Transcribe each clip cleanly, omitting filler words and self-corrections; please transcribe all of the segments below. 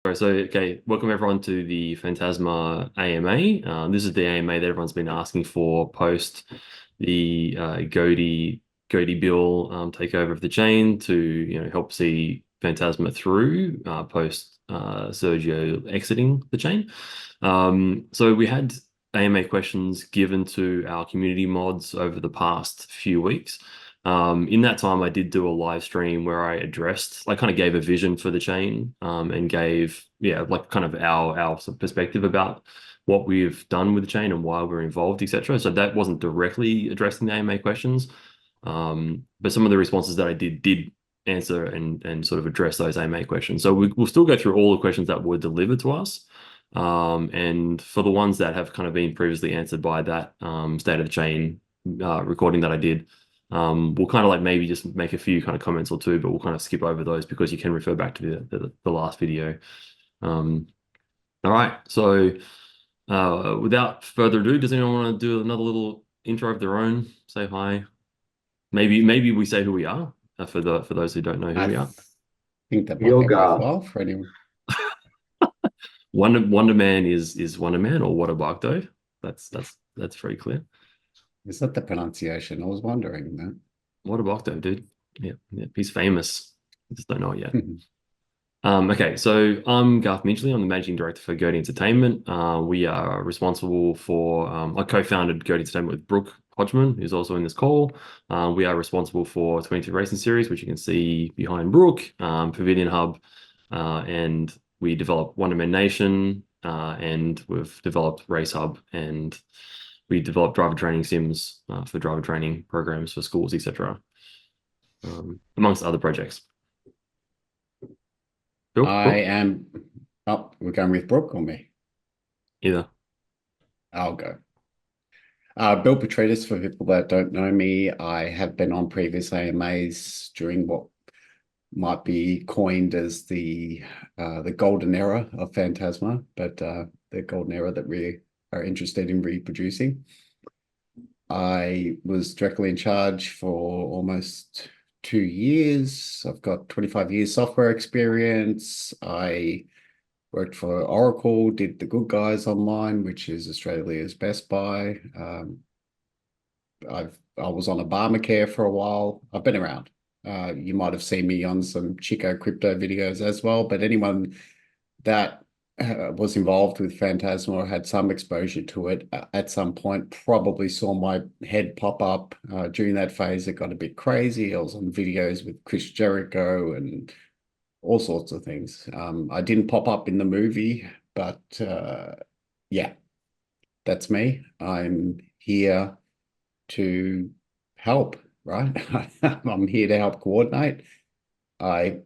Sorry, so okay, welcome everyone to the Phantasma AMA. This is the AMA that everyone's been asking for post the GOATi bill takeover of the chain to help see Phantasma through post Sergio exiting the chain. So we had AMA questions given to our community mods over the past few weeks. In that time, I did do a live stream where I kind of gave a vision for the chain, and gave, like kind of our sort of perspective about what we've done with the chain and why we're involved, etc. So that wasn't directly addressing the AMA questions, but some of the responses that I did answer and sort of address those AMA questions. So we'll still go through all the questions that were delivered to us. And for the ones that have kind of been previously answered by that State of the Chain recording that I did, we'll kind of like maybe just make a few kind of comments or two, but we'll kind of skip over those because you can refer back to the last video. All right, so without further ado, does anyone want to do another little intro of their own? Say hi. Maybe we say who we are for those who don't know who we are. I think that might be worthwhile for anyone. Wonder Man is Wonder Man, or what a Barkdo. That's very clear. Is that the pronunciation? I was wondering that. What a Barkdo, dude. Yeah, he's famous. I just don't know it yet. Okay, so I'm Garth Midgley. I'm the managing director for GOATi Entertainment. We are responsible for, I co-founded GOATi Entertainment with Brooke, Hodgman, who's also in this call. We are responsible for 22 Racing Series, which you can see behind Brooke, Pavillion Hub, and we developed Wonder Man Nation, and we've developed Race Hub, and we develop driver training sims for driver training programs for schools, etc., amongst other projects. Bill? Oh, we're going with Brooke or me? Either. I'll go. Bill Petridis, for people that don't know me. I have been on previous AMAs during what might be coined as the golden era of Phantasma, but the golden era that we are interested in reproducing. I was directly in charge for almost 2 years. I've got 25 years software experience. I worked for Oracle, did the Good Guys Online, which is Australia's Best Buy. I was on Obamacare for a while. I've been around. You might have seen me on some Chico crypto videos as well, but anyone that was involved with Phantasma or had some exposure to it at some point probably saw my head pop up. During that phase, it got a bit crazy. I was on videos with Chris Jericho and all sorts of things. I didn't pop up in the movie, but yeah, that's me. I'm here to help, right? I'm here to help coordinate. I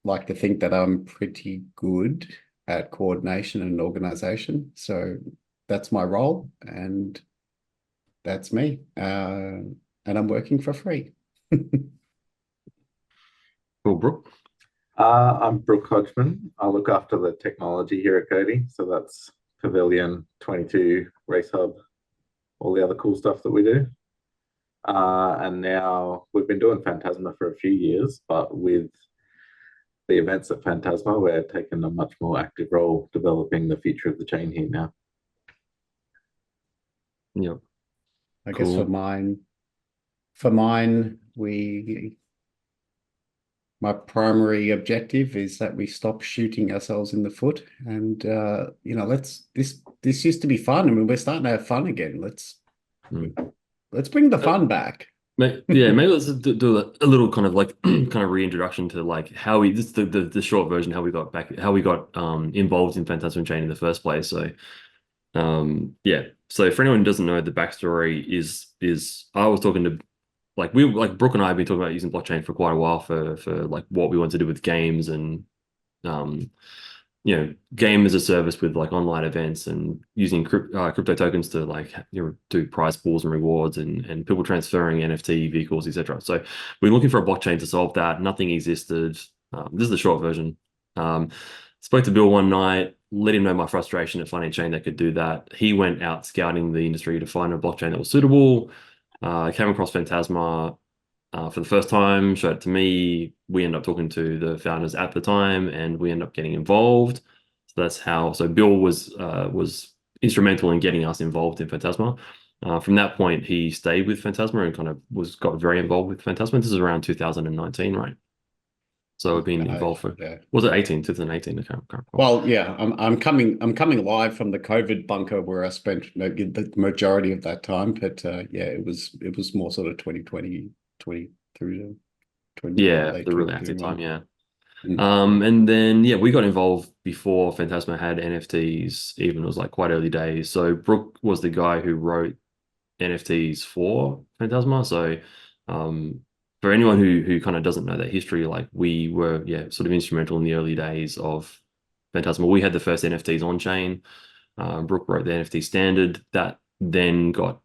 like to think that I'm pretty good at coordination and organization. So that's my role, and that's me. And I'm working for free. Cool, Brooke. I'm Brooke Hodgman. I look after the technology here at GOATi. So that's Pavillion, 22, Race Hub, all the other cool stuff that we do. And now we've been doing Phantasma for a few years, but with the events at Phantasma, we're taking a much more active role developing the future of the chain here now. Yep. I guess for mine, my primary objective is that we stop shooting ourselves in the foot, and this used to be fun. I mean, we're starting to have fun again. Let's bring the fun back. Yeah, maybe let's do a little kind of like kind of reintroduction to like how we the short version, how we got involved in Phantasma Chain in the first place. So yeah, so for anyone who doesn't know, the backstory is I was talking to Brooke and I have been talking about using blockchain for quite a while for like what we want to do with games and game as a service with like online events and using crypto tokens to like do prize pools and rewards and people transferring NFT vehicles, etc. So we're looking for a blockchain to solve that. Nothing existed. This is the short version. Spoke to Bill one night, let him know my frustration at finding a chain that could do that. He went out scouting the industry to find a blockchain that was suitable. Came across Phantasma for the first time, showed it to me. We ended up talking to the founders at the time, and we ended up getting involved. So that's how. So Bill was instrumental in getting us involved in Phantasma. From that point, he stayed with Phantasma and kind of got very involved with Phantasma. This is around 2019, right? So I've been involved for, yeah. was it 2018? I can't recall. Well, yeah, I'm coming live from the COVID bunker where I spent the majority of that time. But yeah, it was more sort of 2020 through to 20 Yeah, late the really active 2021. time, yeah. Mm. And then yeah, we got involved before Phantasma had NFTs, even it was like quite early days. So Brooke was the guy who wrote NFTs for Phantasma. So for anyone who kind of doesn't know that history, like we were sort of instrumental in the early days of Phantasma. We had the first NFTs on chain. Brooke wrote the NFT standard that then got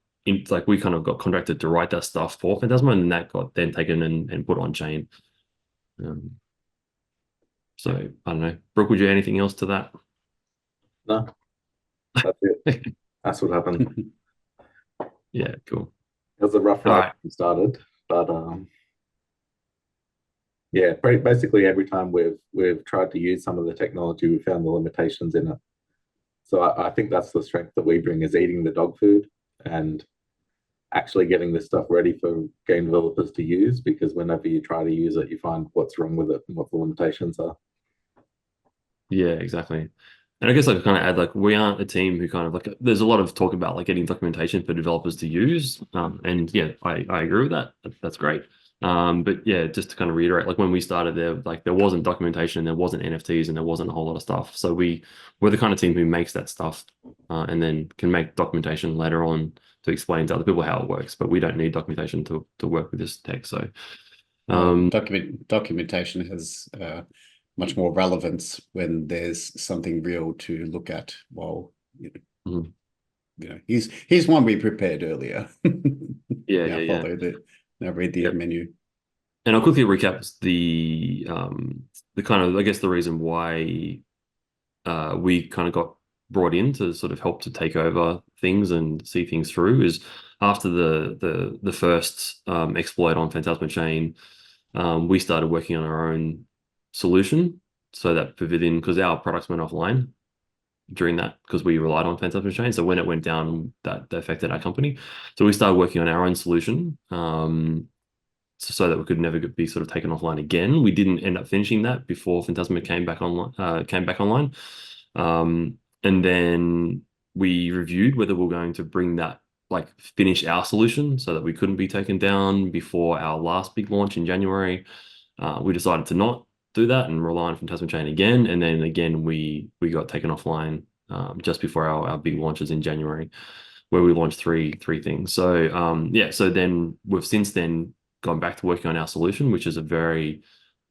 like we kind of got contracted to write that stuff for Phantasma, and that got then taken and put on chain. So I don't know, Brooke, would you add anything else to that? No, that's it. That's what happened. Yeah, cool. It was a rough All ride right. when we started, but yeah, basically every time we've tried to use some of the technology, we found the limitations in it. So I think that's the strength that we bring, is eating the dog food and actually getting this stuff ready for game developers to use, because whenever you try to use it, you find what's wrong with it and what the limitations are. Yeah, exactly. And I guess I could kind of add, like, we aren't a team who kind of like, there's a lot of talk about like getting documentation for developers to use. And yeah, I agree with that. That's great. But yeah, just to kind of reiterate, like when we started there wasn't documentation, there wasn't NFTs, and there wasn't a whole lot of stuff. So we're the kind of team who makes that stuff and then can make documentation later on to explain to other people how it works. But we don't need documentation to work with this tech. So documentation has much more relevance when there's something real to look at. Well, here's one we prepared earlier. Yeah. Now read the menu. And I'll quickly recap the kind of, I guess, the reason why we kind of got brought in to sort of help to take over things and see things through is after the first exploit on Phantasma Chain, we started working on our own solution so that Pavillion, because our products went offline during that, because we relied on Phantasma Chain. So when it went down, that affected our company. So we started working on our own solution. So that we could never be sort of taken offline again. We didn't end up finishing that before Phantasma came back online. And then we reviewed whether we're going to bring that, like finish our solution so that we couldn't be taken down before our last big launch in January. We decided to not do that and rely on Phantasma Chain again. And then again, we got taken offline just before our big launches in January, where we launched three things. So so then we've since then gone back to working on our solution, which is a very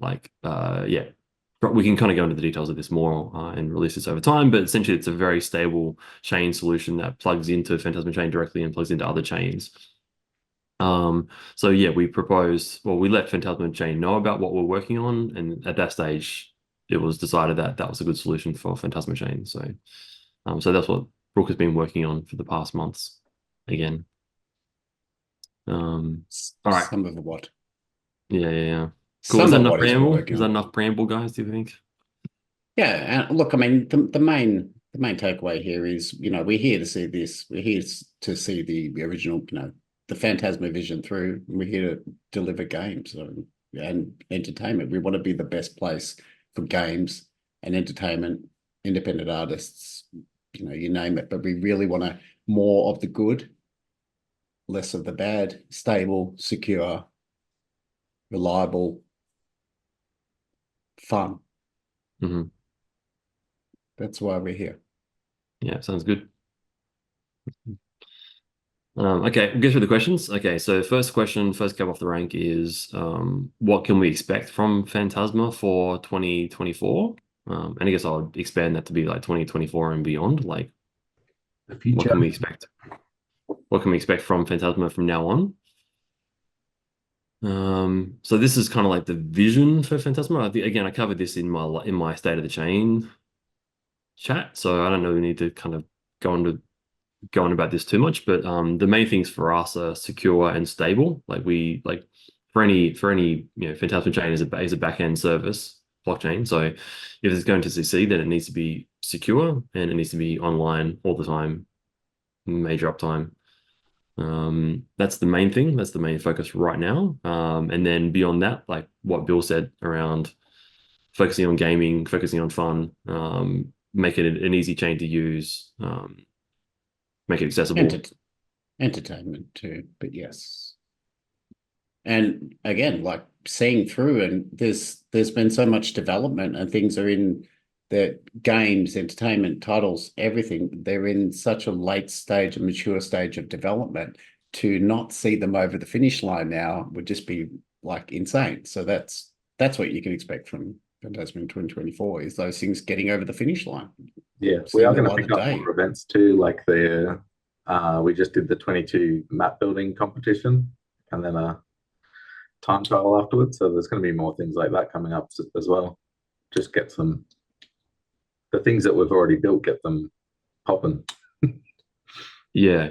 we can kind of go into the details of this more and release this over time, but essentially it's a very stable chain solution that plugs into Phantasma Chain directly and plugs into other chains. So yeah, we let Phantasma Chain know about what we're working on, and at that stage it was decided that that was a good solution for Phantasma Chain. So that's what Brooke has been working on for the past months again. All right. Some of what? Yeah. Cool. Is that enough preamble? Is that enough preamble, guys? Do you think? Yeah. And look, I mean, the main takeaway here is, we're here to see this. We're here to see the original, the Phantasma vision through. We're here to deliver games and entertainment. We want to be the best place for games and entertainment, independent artists, you name it. But we really want more of the good, less of the bad, stable, secure, reliable, fun. Mm-hmm. That's why we're here. Yeah, sounds good. Okay, we'll get through the questions. Okay, so first question, first cab off the rank is what can we expect from Phantasma for 2024? And I guess I'll expand that to be like 2024 and beyond. Like, the future. What can we expect? What can we expect from Phantasma from now on? So this is kind of like the vision for Phantasma. Again, I covered this in my State of the Chain chat, so I don't know we need to kind of go on about this too much. But the main things for us are secure and stable. Like for any Phantasma Chain is a back end service. blockchain. So if it's going to succeed, then it needs to be secure and it needs to be online all the time, major uptime. That's the main thing. That's the main focus right now. And then beyond that, like what Bill said around focusing on gaming, focusing on fun, make it an easy chain to use, make it accessible. Entertainment too, but yes. And again, like seeing through, and there's been so much development, and things are in the games, entertainment, titles, everything. They're in such a late stage, a mature stage of development. To not see them over the finish line now would just be like insane. So that's what you can expect from Phantasma in 2024, is those things getting over the finish line. Yeah, we Seeing are the going to light pick of up day. more events too, like we just did the 22 map building competition and then a time trial afterwards. So there's going to be more things like that coming up as well. Just get the things that we've already built, get them popping. Yeah,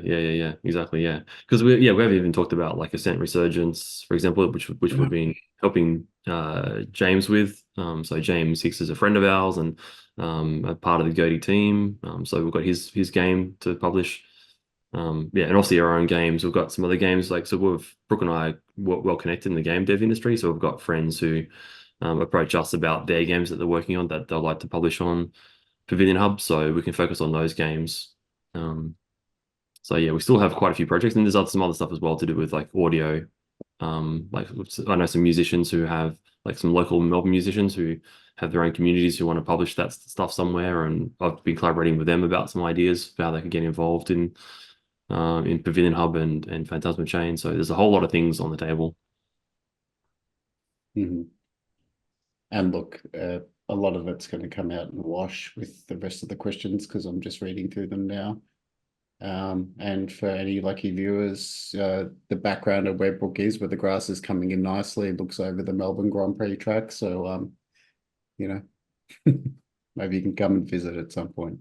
exactly, yeah. Because we haven't even talked about like Ascent Resurgence, for example, which we've been helping James with. So James Hicks is a friend of ours and a part of the GOATi team. So we've got his game to publish. Yeah, and obviously our own games. We've got some other games like Brooke and I well connected in the game dev industry. So we've got friends who approach us about their games that they're working on that they'll like to publish on Pavillion Hub. So we can focus on those games. So yeah, we still have quite a few projects, and there's some other stuff as well to do with like audio. Like I know some musicians who have like some local Melbourne musicians who have their own communities who want to publish that stuff somewhere, and I've been collaborating with them about some ideas for how they can get involved in Pavillion Hub and Phantasma Chain. So there's a whole lot of things on the table. Mm-hmm. And look, a lot of it's going to come out in the wash with the rest of the questions because I'm just reading through them now. And for any lucky viewers, the background of where Brooke is, where the grass is coming in nicely, it looks over the Melbourne Grand Prix track. So, you know, maybe you can come and visit at some point.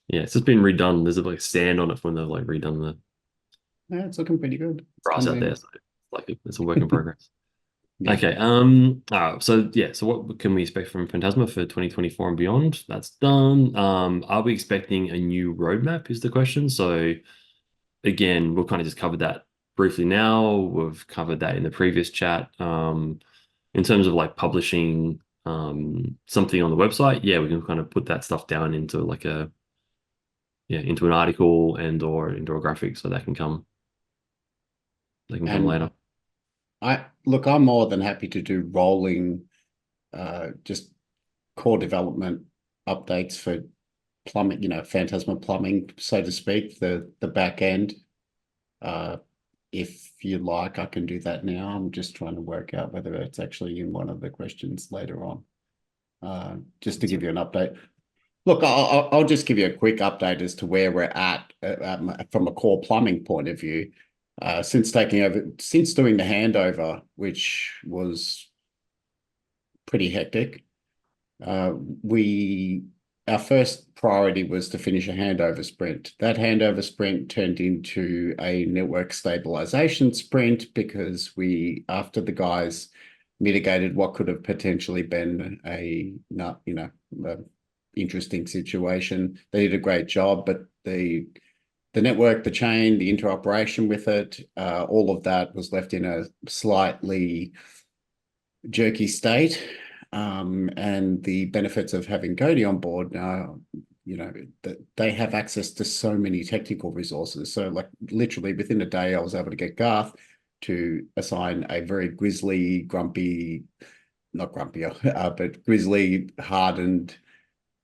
Yeah, it's just been redone. There's like sand on it when they've like redone the Yeah, it's looking pretty good. grass out there. So it's like it's a work in progress. Yeah. Okay. So yeah. So what can we expect from Phantasma for 2024 and beyond? That's done. Are we expecting a new roadmap? Is the question. So again, we've kind of just covered that briefly now. We've covered that in the previous chat. In terms of like publishing something on the website, yeah, we can kind of put that stuff down into like into an article or into a graphic, so that can come. They can come later. I'm more than happy to do rolling, just core development updates for plumbing, Phantasma plumbing, so to speak, the back end. If you like, I can do that now. I'm just trying to work out whether it's actually in one of the questions later on, just to give you an update. Look, I'll just give you a quick update as to where we're at from a core plumbing point of view. Since doing the handover, which was pretty hectic, our first priority was to finish a handover sprint. That handover sprint turned into a network stabilization sprint because after the guys mitigated what could have potentially been a interesting situation, they did a great job, but the network, the chain, the interoperation with it, all of that was left in a slightly jerky state. And the benefits of having GOATi on board now, that they have access to so many technical resources. So like literally within a day, I was able to get Garth to assign a very grizzly, not grumpy, but grizzly hardened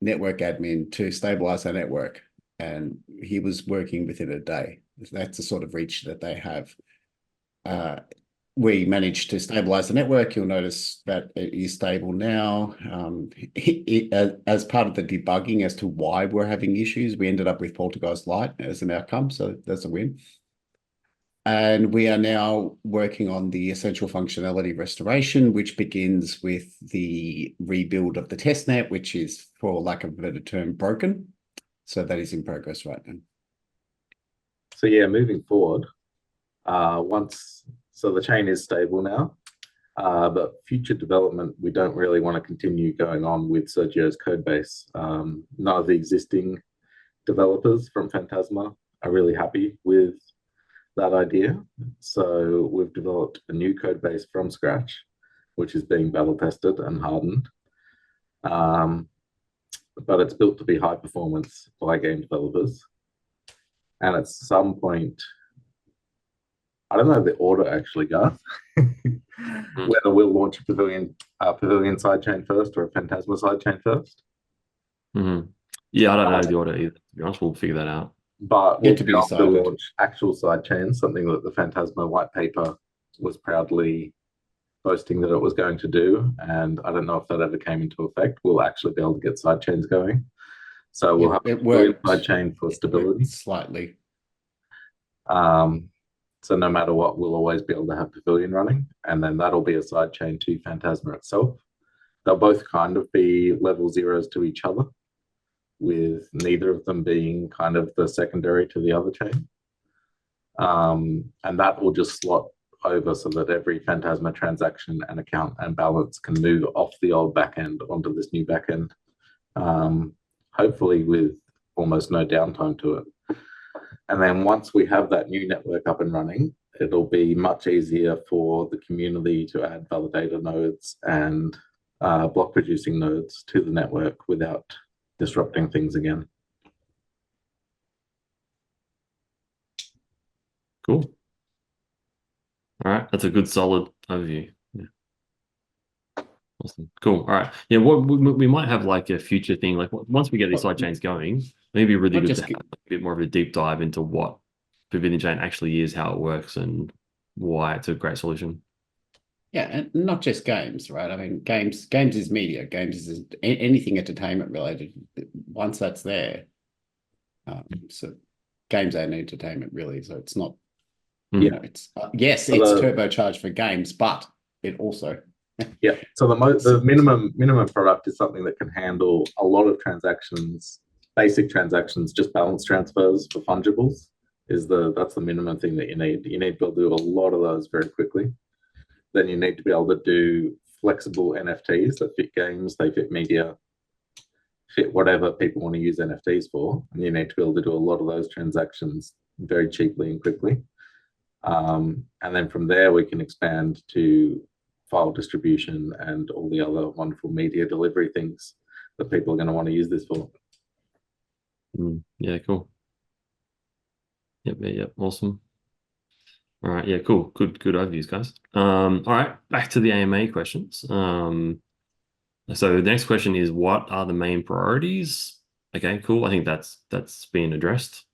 network admin to stabilize our network. And he was working within a day. That's the sort of reach that they have. We managed to stabilize the network. You'll notice that it is stable now. As part of the debugging as to why we're having issues, we ended up with Poltergeist Lite as an outcome. So that's a win. And we are now working on the essential functionality restoration, which begins with the rebuild of the testnet, which is, for lack of a better term, broken. So that is in progress right now. So yeah, moving forward, so the chain is stable now. But future development, we don't really want to continue going on with Sergio's code base. None of the existing developers from Phantasma are really happy with that idea. So we've developed a new code base from scratch, which is being battle tested and hardened. But it's built to be high performance by game developers. And at some point, I don't know the order actually, Garth, whether we'll launch a Pavillion sidechain first or a Phantasma sidechain first. Yeah, I don't know the order either. To be honest, we'll figure that out. But we'll be able to launch actual sidechains, something that the Phantasma white paper was proudly boasting that it was going to do. And I don't know if that ever came into effect. We'll actually be able to get sidechains going. So we'll have a sidechain for stability. Slightly. So no matter what, we'll always be able to have Pavillion running, and then that'll be a sidechain to Phantasma itself. They'll both kind of be level zeros to each other, with neither of them being kind of the secondary to the other chain. And that will just slot over so that every Phantasma transaction and account and balance can move off the old backend onto this new backend, hopefully with almost no downtime to it. And then once we have that new network up and running, it'll be much easier for the community to add validator nodes and block producing nodes to the network without disrupting things again. Cool. All right, that's a good solid overview. Yeah. Awesome. Cool. All right. Yeah, what we might have like a future thing, like once we get these sidechains going, maybe really good to have a bit more of a deep dive into what Pavillion Chain actually is, how it works, and why it's a great solution. Yeah, and not just games, right? I mean, games is media. Games is anything entertainment related. Once that's there, so games and entertainment really. So it's not, you know, it's yes, it's turbocharged for games, but it also. Yeah. So the minimum product is something that can handle a lot of transactions, basic transactions, just balance transfers for fungibles. That's the minimum thing that you need. You need to be able to do a lot of those very quickly. Then you need to be able to do flexible NFTs that fit games, they fit media, fit whatever people want to use NFTs for. And you need to be able to do a lot of those transactions very cheaply and quickly. And then from there, we can expand to file distribution and all the other wonderful media delivery things that people are going to want to use this for. Yeah, cool. Yep, awesome. All right, yeah, cool. Good overviews, guys. All right, back to the AMA questions. So the next question is, what are the main priorities? Okay, cool. I think that's been addressed.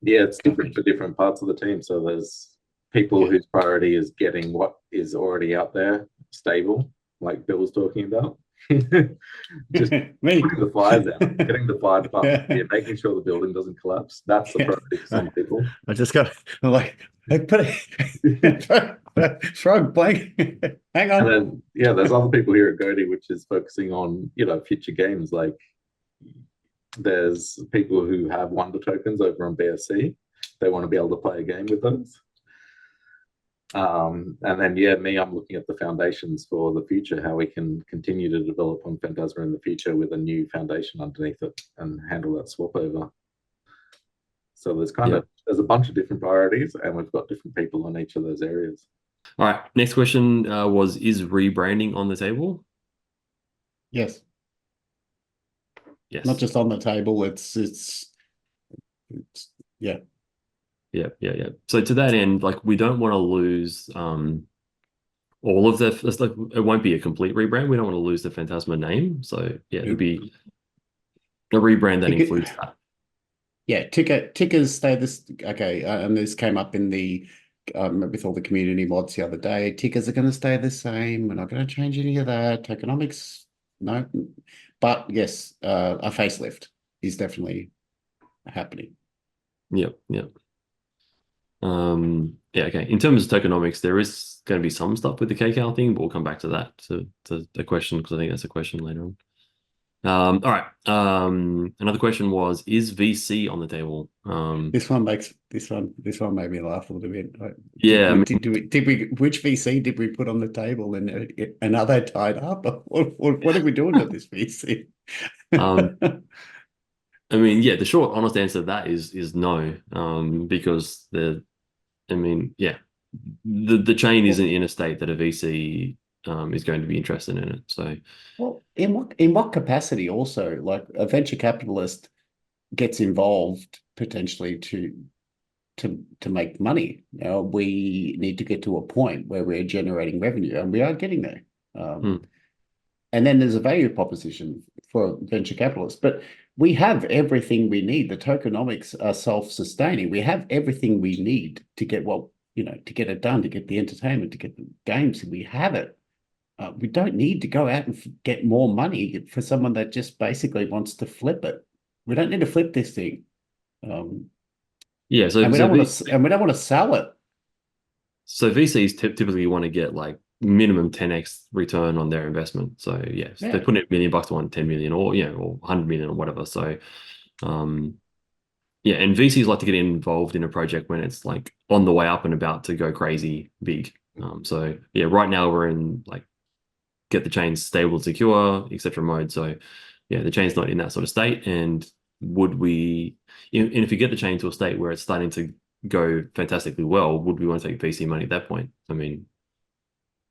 Yeah, it's different for different parts of the team. So there's people whose priority is getting what is already out there stable, like Bill was talking about. Just putting the fires out, getting the fire department, making sure the building doesn't collapse. That's the priority for some people. I just got like put it throw blank. Hang on. And then there's other people here at GOATi which is focusing on future games. Like there's people who have wonder tokens over on BSC. They want to be able to play a game with those. And then me, I'm looking at the foundations for the future, how we can continue to develop on Phantasma in the future with a new foundation underneath it and handle that swap over. So there's a bunch of different priorities, and we've got different people on each of those areas. All right, next question is rebranding on the table? Yes. Yes. Not just on the table, it's yeah. Yeah. So to that end, like we don't want to lose all of the. It's like it won't be a complete rebrand. We don't want to lose the Phantasma name. So it'll be a rebrand that includes that. Yeah, tickers stay this. Okay, and this came up in the with all the community mods the other day. Tickers are going to stay the same. We're not going to change any of that. Tokenomics, no. But yes, a facelift is definitely happening. Yep. Okay. In terms of tokenomics, there is going to be some stuff with the KCAL thing, but we'll come back to that to the question because I think that's a question later on. All right. Another question was, is VC on the table? This one made me laugh a little bit. Yeah, I mean, Which VC did we put on the table, and are they tied up? What are we doing to this VC? um, yeah, the short, honest answer to that is no. Because yeah, the chain isn't in a state that a VC is going to be interested in it. So, Well, in what capacity also, like a venture capitalist gets involved potentially to make money. We need to get to a point where we're generating revenue, and we are getting there. hmm. And then there's a value proposition for venture capitalists. But we have everything we need. The tokenomics are self-sustaining. We have everything we need to get to get it done, to get the entertainment, to get the games. We have it. We don't need to go out and get more money for someone that just basically wants to flip it. We don't need to flip this thing. Yeah, And we don't want to sell it. So VCs typically want to get like minimum 10x return on their investment. So yeah, if they put in $1 million to want 10 million, or or 100 million or whatever. So yeah, and VCs like to get involved in a project when it's like on the way up and about to go crazy big. So yeah, right now we're in like get the chain stable and secure, etc. mode. So yeah, the chain's not in that sort of state. And if you get the chain to a state where it's starting to go fantastically well, would we want to take VC money at that point? I mean,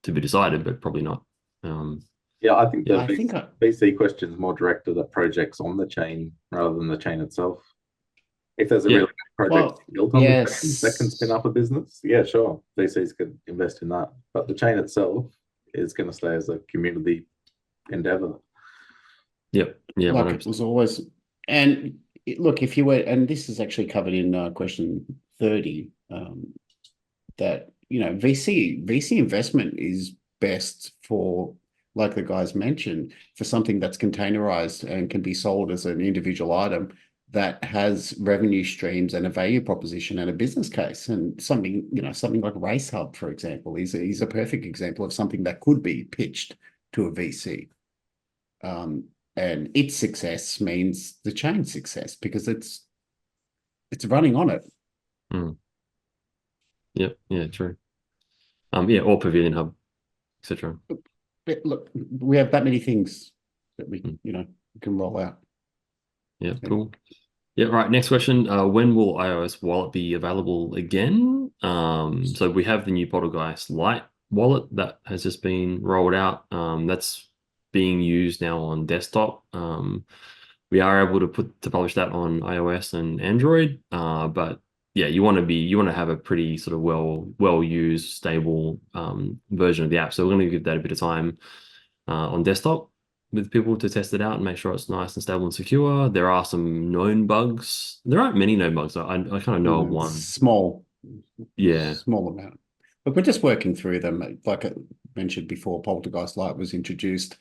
to be decided, but probably not. Yeah, I think the I think VC question is more directed at projects on the chain rather than the chain itself. If there's a really good project built on the chain that can spin up a business, yeah, sure, VCs could invest in that. But the chain itself is going to stay as a community endeavor. Yep. Yeah. like 100%. it was always. And look, if you were, and this is actually covered in question 30, that VC investment is best for, like the guys mentioned, for something that's containerized and can be sold as an individual item that has revenue streams and a value proposition and a business case. And something like Race Hub, for example, is a perfect example of something that could be pitched to a VC. And its success means the chain's success because it's running on it. Yep. Yeah. True. Yeah. Or Pavillion Hub, etc. Look, we have that many things that we can roll out. Yeah. Cool. Yeah. Right. Next question. When will iOS wallet be available again? So we have the new Poltergeist Lite wallet that has just been rolled out. That's being used now on desktop. We are able to publish that on iOS and Android. But yeah, you want to have a pretty sort of well used, stable version of the app. So we're going to give that a bit of time on desktop with people to test it out and make sure it's nice and stable and secure. There are some known bugs. There aren't many known bugs. I kind of know of one. Small amount. But we're just working through them. Like I mentioned before, Poltergeist Lite was introduced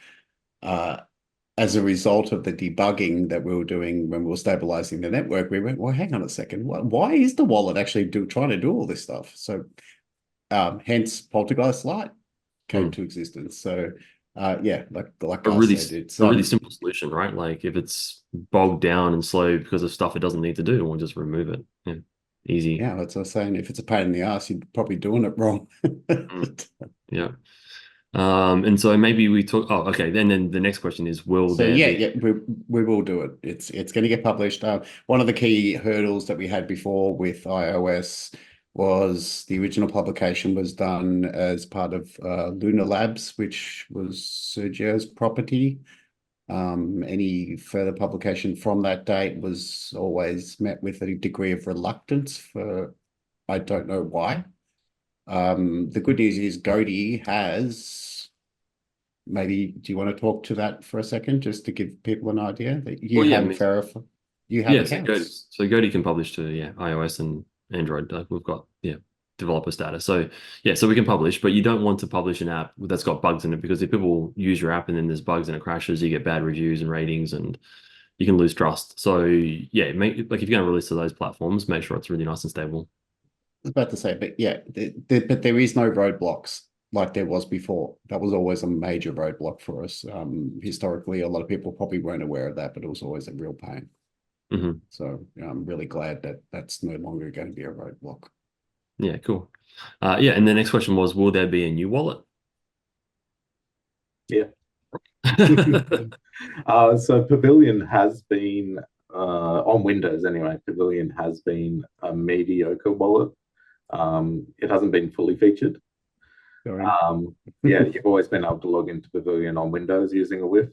as a result of the debugging that we were doing when we were stabilizing the network. We went, well, hang on a second. Why is the wallet actually trying to do all this stuff? So hence Poltergeist Lite came to existence. So yeah, like I said, it's a really simple solution, right? Like if it's bogged down and slow because of stuff it doesn't need to do, we'll just remove it. Yeah, easy. Yeah, that's what I was saying. If it's a pain in the ass, you're probably doing it wrong. Yeah. And so maybe we talk. Oh, okay. Then the next question is, we will do it. It's going to get published. One of the key hurdles that we had before with iOS was the original publication was done as part of Lunar Labs, which was Sergio's property. Any further publication from that date was always met with a degree of reluctance for, I don't know why. The good news is GOATi has, maybe, do you want to talk to that for a second, just to give people an idea that you have verified? You have accounts. So GOATi can publish to iOS and Android. We've got developer status. So so we can publish, but you don't want to publish an app that's got bugs in it, because if people use your app and then there's bugs and it crashes, you get bad reviews and ratings and you can lose trust. So yeah, like if you're going to release to those platforms, make sure it's really nice and stable. I was about to say, but yeah, but there is no roadblocks like there was before. That was always a major roadblock for us. Historically, a lot of people probably weren't aware of that, but it was always a real pain. Mm-hmm. So I'm really glad that that's no longer going to be a roadblock. Yeah, cool. Yeah, and the next question was, will there be a new wallet? Yeah. So Pavillion has been on Windows anyway. Pavillion has been a mediocre wallet. It hasn't been fully featured. Sorry. Yeah, you've always been able to log into Pavillion on Windows using a WIF.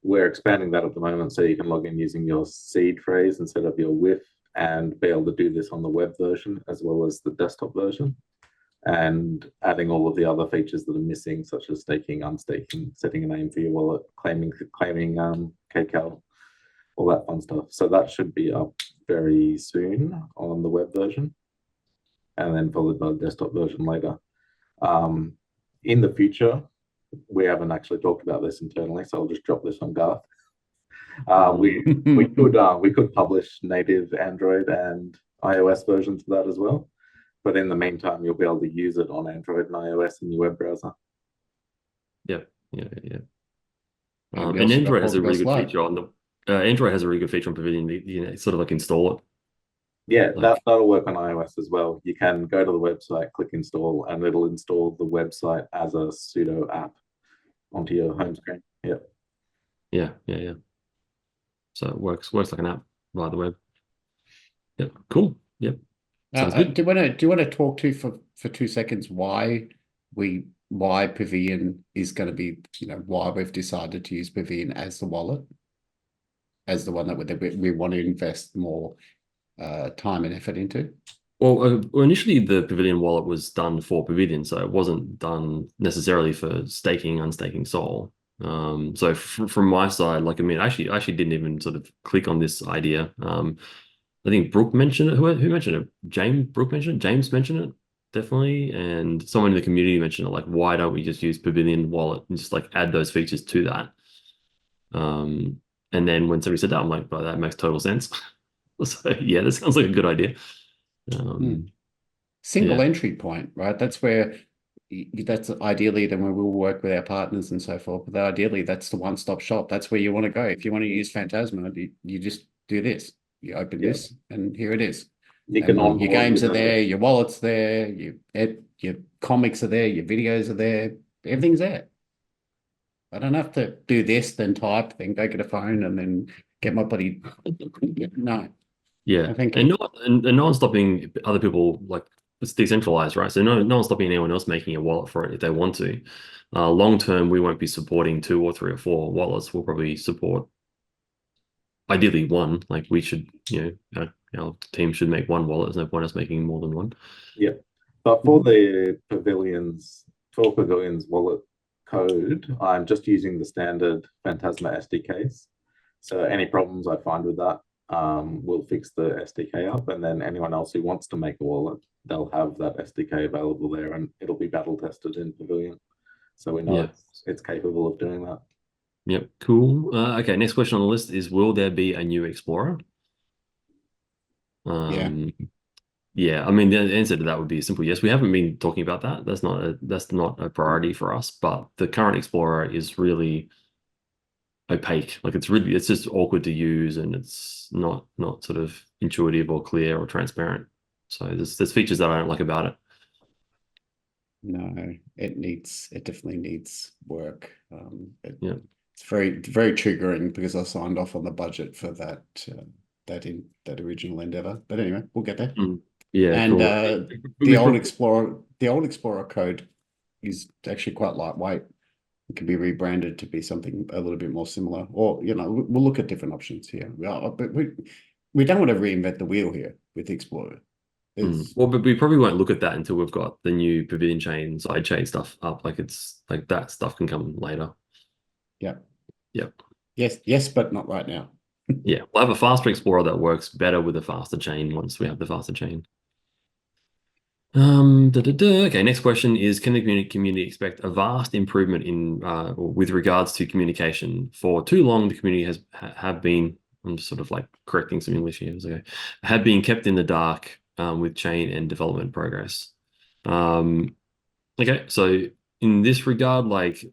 We're expanding that at the moment, so you can log in using your seed phrase instead of your WIF, and be able to do this on the web version as well as the desktop version, and adding all of the other features that are missing, such as staking, unstaking, setting a name for your wallet, claiming KCAL, all that fun stuff. So that should be up very soon on the web version, and then followed by the desktop version later. In the future, we haven't actually talked about this internally, so I'll just drop this on Garth. We could publish native Android and iOS versions of that as well, but in the meantime, you'll be able to use it on Android and iOS in your web browser. Yeah. And And Android has a really Portugal's good Lite. feature on the Android has a really good feature on Pavillion. Sort of like install it. Yeah, Like- that'll work on iOS as well. You can go to the website, click install, and it'll install the website as a pseudo app onto your home screen. Yep. Yeah. So it works like an app via the web. Yep. Cool. Yep. Sounds good. Do you want to talk to for 2 seconds why Pavillion is going to be, why we've decided to use Pavillion as the wallet, as the one that we want to invest more time and effort into? Well, initially the Pavillion wallet was done for Pavillion, so it wasn't done necessarily for staking, unstaking Sol. So from my side, like, I mean, I actually didn't even sort of click on this idea. I think Brooke mentioned it. Who mentioned it? Brooke mentioned it. James mentioned it, definitely. And someone in the community mentioned it, like, why don't we just use Pavillion wallet and just like add those features to that? And then when somebody said that, I'm like, well, that makes total sense. So yeah, that sounds like a good idea. Single Yeah. entry point, right? That's where that's ideally then when we'll work with our partners and so forth. But ideally, that's the one-stop shop. That's where you want to go. If you want to use Phantasma, you just do this. You open this, and here it is. You can And your games are with there, your wallet's there, your comics are there, your videos are there, everything's there. I don't have to do this, then type, then go get a phone, and then get my buddy. No. Yeah, I think and no one's stopping other people. Like, it's decentralized, right? So no one's stopping anyone else making a wallet for it if they want to. Long term, we won't be supporting 2 or 3 or 4 wallets. We'll probably support ideally one. Like, we should, our team should make one wallet. There's no point us making more than one. Yeah, but for the Pavilions wallet code, I'm just using the standard Phantasma SDKs. So any problems I find with that, we'll fix the SDK up, and then anyone else who wants to make a wallet, they'll have that SDK available there, and it'll be battle tested in Pavillion. So we know it's capable of doing that. Yep, cool. Okay, next question on the list is, will there be a new Explorer? Yeah, I mean, the answer to that would be a simple yes. We haven't been talking about that. That's not a priority for us, but the current Explorer is really opaque. Like, it's just awkward to use, and it's not sort of intuitive or clear or transparent. So there's features that I don't like about it. No, it definitely needs work. Yeah. It's very triggering because I signed off on the budget for that original endeavor. But anyway, we'll get there. Yeah, and cool. the old Explorer code is actually quite lightweight. It can be rebranded to be something a little bit more similar, or we'll look at different options here. But we don't want to reinvent the wheel here with Explorer. Well, but we probably won't look at that until we've got the new Pavillion chain, sidechain stuff up. Like, it's like that stuff can come later. Yeah. Yep. Yes, but not right now. Yeah, we'll have a faster Explorer that works better with a faster chain once we have the faster chain. Okay, next question is, can the community expect a vast improvement in with regards to communication? For too long, the community have been, I'm just sort of like correcting some English here, have been kept in the dark with chain and development progress. Okay, so in this regard, like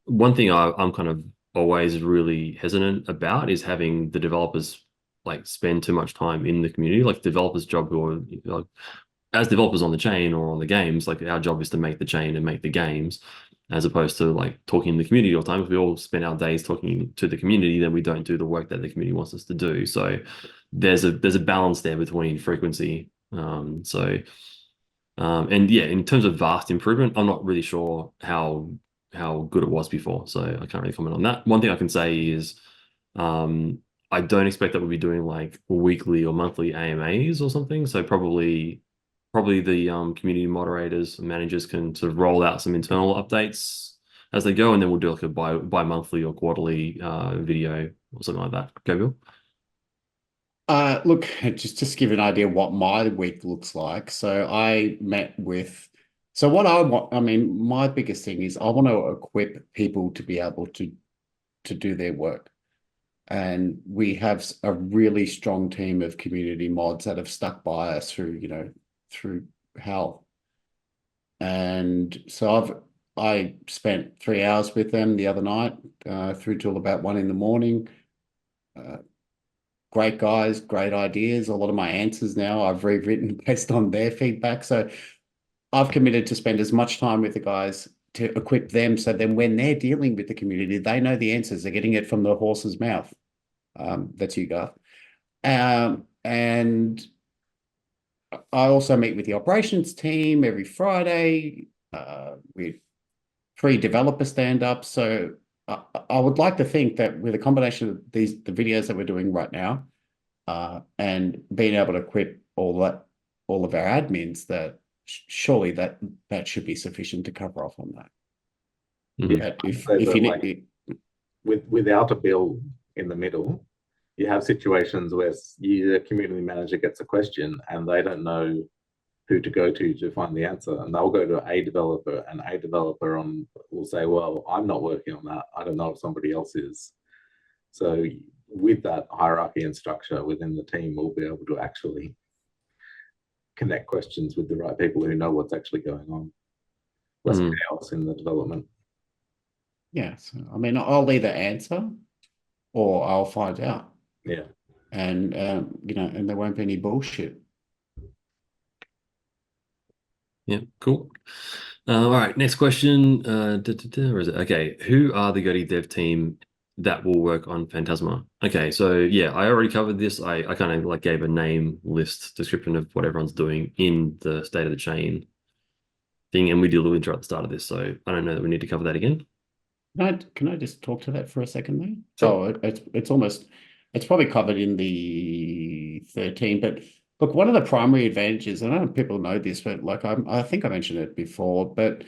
one thing I'm kind of always really hesitant about is having the developers like spend too much time in the community. Like developers' job, who are like as developers on the chain or on the games, like our job is to make the chain and make the games, as opposed to like talking in the community all the time. If we all spend our days talking to the community, then we don't do the work that the community wants us to do. So there's a balance there between frequency. And yeah, in terms of vast improvement, I'm not really sure how good it was before, so I can't really comment on that. One thing I can say is um, I don't expect that we'll be doing like weekly or monthly AMAs or something. So probably the community moderators and managers can sort of roll out some internal updates as they go, and then we'll do like a bi-monthly or quarterly video or something like that. Okay, Bill? Look, just to give you an idea what my week looks like. So I met with, so what I want, I mean, my biggest thing is I want to equip people to be able to do their work. And we have a really strong team of community mods that have stuck by us through, through hell. And so I spent 3 hours with them the other night, through till about 1 a.m. Great guys, great ideas. A lot of my answers now I've rewritten based on their feedback. So I've committed to spend as much time with the guys to equip them, so then when they're dealing with the community, they know the answers. They're getting it from the horse's mouth. That's you, Garth. And I also meet with the operations team every Friday. With 3 developer stand-ups. So I would like to think that with a combination of the videos that we're doing right now, and being able to equip all of our admins, that surely that should be sufficient to cover off on that. Mhm. But if So you that, like, need, without a bill in the middle, you have situations where the community manager gets a question and they don't know who to go to find the answer, and they'll go to a developer, and a developer will say, well, I'm not working on that, I don't know if somebody else is. So with that hierarchy and structure within the team, we'll be able to actually connect questions with the right people who know what's actually going on. Less chaos in the development. yeah, so, I mean, I'll either answer or I'll find out. Yeah. And and there won't be any bullshit. Yeah, cool. All right, next question. Where is it? Okay, who are the GOATi dev team that will work on Phantasma? Okay, so yeah, I already covered this. I kind of like gave a name list description of what everyone's doing in the state of the chain thing, and we did a little intro at the start of this, so I don't know that we need to cover that again. Can I just talk to that for a second, though? Sure. So it's probably covered in the 13, but look, one of the primary advantages, and I don't know if people know this, but like I think I mentioned it before, but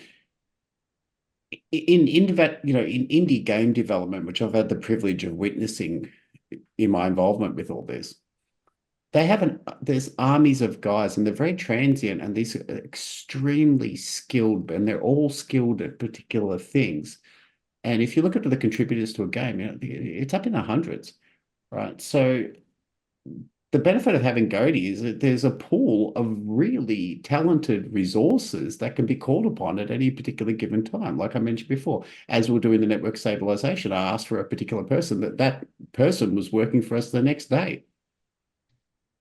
in indie game development, which I've had the privilege of witnessing in my involvement with all this, there's armies of guys, and they're very transient, and these are extremely skilled, and they're all skilled at particular things. And if you look at the contributors to a game, it's up in the hundreds, right? So the benefit of having GOATi is that there's a pool of really talented resources that can be called upon at any particular given time. Like I mentioned before, as we're doing the network stabilization, I asked for a particular person, that person was working for us the next day.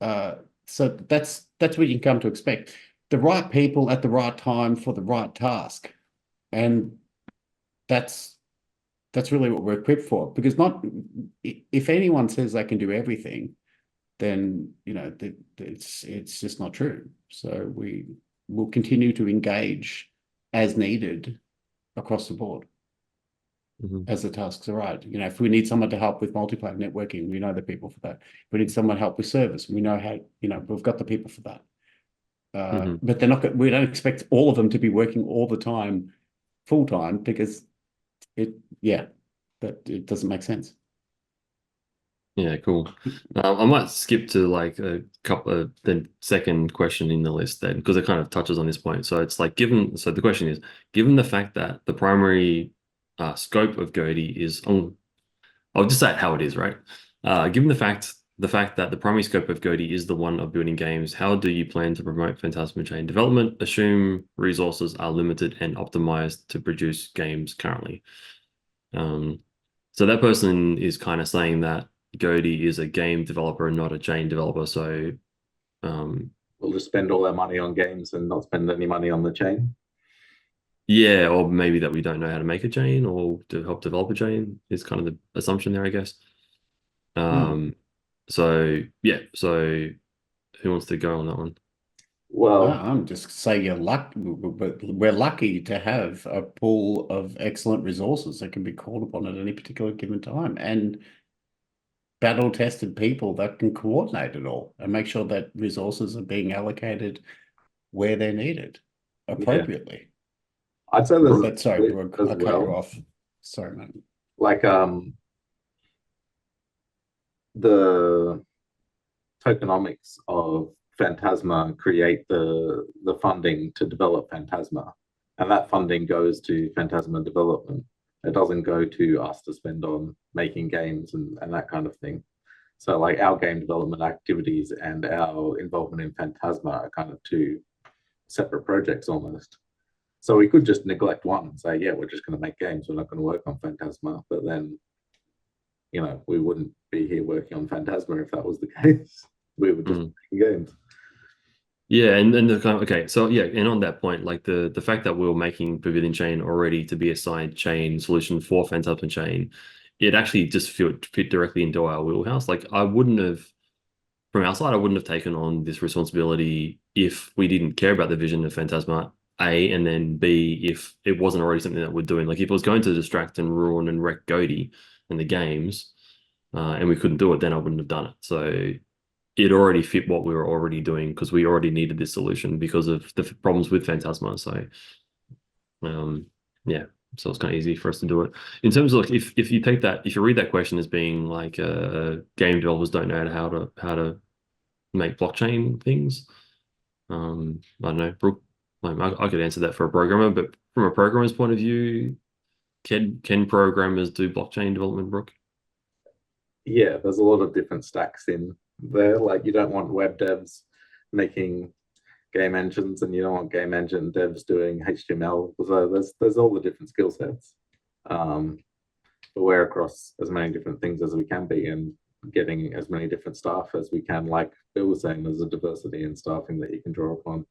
So that's what you can come to expect. The right people at the right time for the right task. And that's really what we're equipped for, because if anyone says they can do everything, then it's just not true. So we will continue to engage as needed across the board as the tasks arise. If we need someone to help with multiplayer networking, we know the people for that. If we need someone to help with service, we know how, we've got the people for that. But we don't expect all of them to be working all the time, full time, because it doesn't make sense. Yeah, cool. I might skip to like a couple of the second question in the list then, because it kind of touches on this point. So it's like so the question is, given the fact that the primary scope of GOATi is on, I'll just say it how it is, right? Given the fact the fact that the primary scope of GOATi is the one of building games, how do you plan to promote Phantasma chain development? Assume resources are limited and optimized to produce games currently. So that person is kind of saying that GOATi is a game developer and not a chain developer. So we'll just spend all our money on games and not spend any money on the chain. yeah, or maybe that we don't know how to make a chain or to help develop a chain is kind of the assumption there, I guess. So yeah, so who wants to go on that one? Well, Well, I'm just saying you're lucky. We're lucky to have a pool of excellent resources that can be called upon at any particular given time, and battle-tested people that can coordinate it all and make sure that resources are being allocated where they're needed appropriately. I'd say there's But sorry, Brooke, as I cut you well. off. Sorry, man. Like the tokenomics of Phantasma create the funding to develop Phantasma, and that funding goes to Phantasma development. It doesn't go to us to spend on making games and that kind of thing. So like our game development activities and our involvement in Phantasma are kind of two separate projects almost. So we could just neglect one and say, yeah, we're just going to make games. We're not going to work on Phantasma. But then, you know, we wouldn't be here working on Phantasma if that was the case. We would just making games. Yeah, and the kind of, okay, so yeah, and on that point, like the fact that we were making Pavillion chain already to be a side chain solution for Phantasma chain, it actually just fit directly into our wheelhouse. Like I wouldn't have, from our side, I wouldn't have taken on this responsibility if we didn't care about the vision of Phantasma, A, and then B, if it wasn't already something that we're doing. Like if it was going to distract and ruin and wreck GOATi and the games, and we couldn't do it, then I wouldn't have done it. So it already fit what we were already doing because we already needed this solution because of the problems with Phantasma. So, yeah, so it's kind of easy for us to do it. In terms of like, if you take that, if you read that question as being like, game developers don't know how to make blockchain things. I don't know, Brooke. I could answer that for a programmer, but from a programmer's point of view, can programmers do blockchain development, Brooke? Yeah, there's a lot of different stacks in there. Like you don't want web devs making game engines, and you don't want game engine devs doing HTML. So there's all the different skill sets. But we're across as many different things as we can be, and getting as many different staff as we can. Like Bill was saying, there's a diversity in staffing that you can draw upon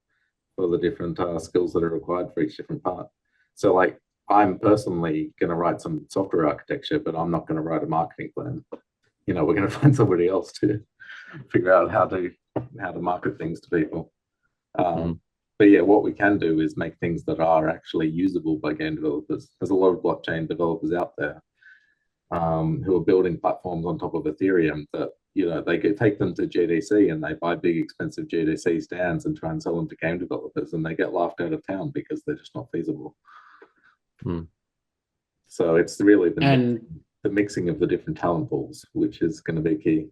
for the different skills that are required for each different part. So like I'm personally going to write some software architecture, but I'm not going to write a marketing plan. You know, we're going to find somebody else to figure out how to market things to people. But yeah, what we can do is make things that are actually usable by game developers. There's a lot of blockchain developers out there who are building platforms on top of Ethereum that, you know, they could take them to GDC and they buy big expensive GDC stands and try and sell them to game developers, and they get laughed out of town because they're just not feasible. So it's really the mixing of the different talent pools, which is going to be key.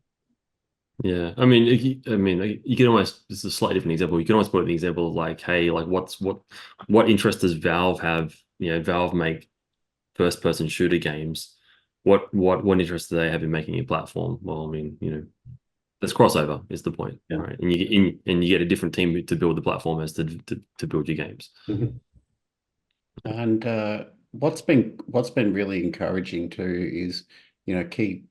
Yeah, I mean, you can almost, this is a slightly different example. You can almost put an example of like, hey, like what interest does Valve have? You know, Valve make first-person shooter games. What interest do they have in making a platform? Well, I mean, you know, there's crossover is the point, right? And you get a different team to build the platform as to build your games. And what's been really encouraging too is, you know, key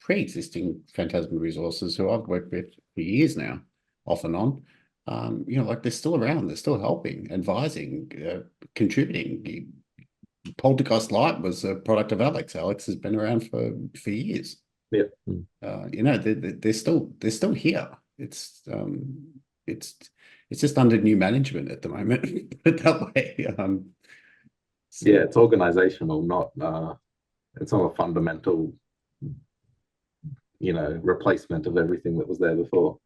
pre-existing Phantasma resources who I've worked with for years now, off and on. You know, like they're still around, they're still helping, advising, contributing. Poltergeist Light was a product of Alex. Alex has been around for years. Yeah. You know, they're still here. It's just under new management at the moment. Put it that way. Yeah, it's organizational, not it's not a fundamental, you know, replacement of everything that was there before.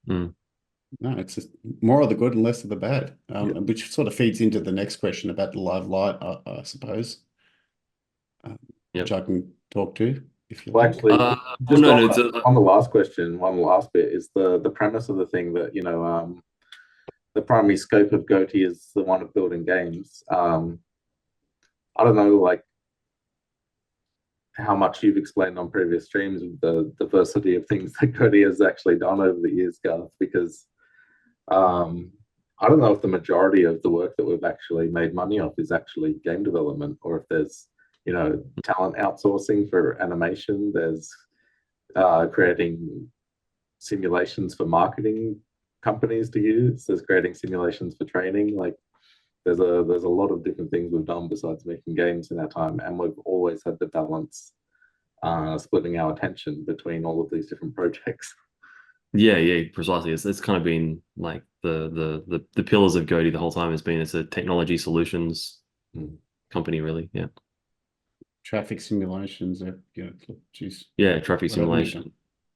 No, it's just more of the good and less of the bad, which sort of feeds into the next question about the Live-Lite, I suppose, which I can talk to if you Well, like. actually, on the last question, one last bit is the premise of the thing that, you know, the primary scope of GOATi is the one of building games. I don't know, like how much you've explained on previous streams with the diversity of things that GOATi has actually done over the years, Garth, because I don't know if the majority of the work that we've actually made money off is actually game development, or if there's, talent outsourcing for animation, there's creating simulations for marketing companies to use, there's creating simulations for training. Like there's a lot of different things we've done besides making games in our time, and we've always had to balance splitting our attention between all of these different projects. Yeah, precisely. It's kind of been like the pillars of GOATi the whole time has been it's a technology solutions company, really. Yeah. Traffic simulations, geez. Yeah, traffic What haven't we simulation,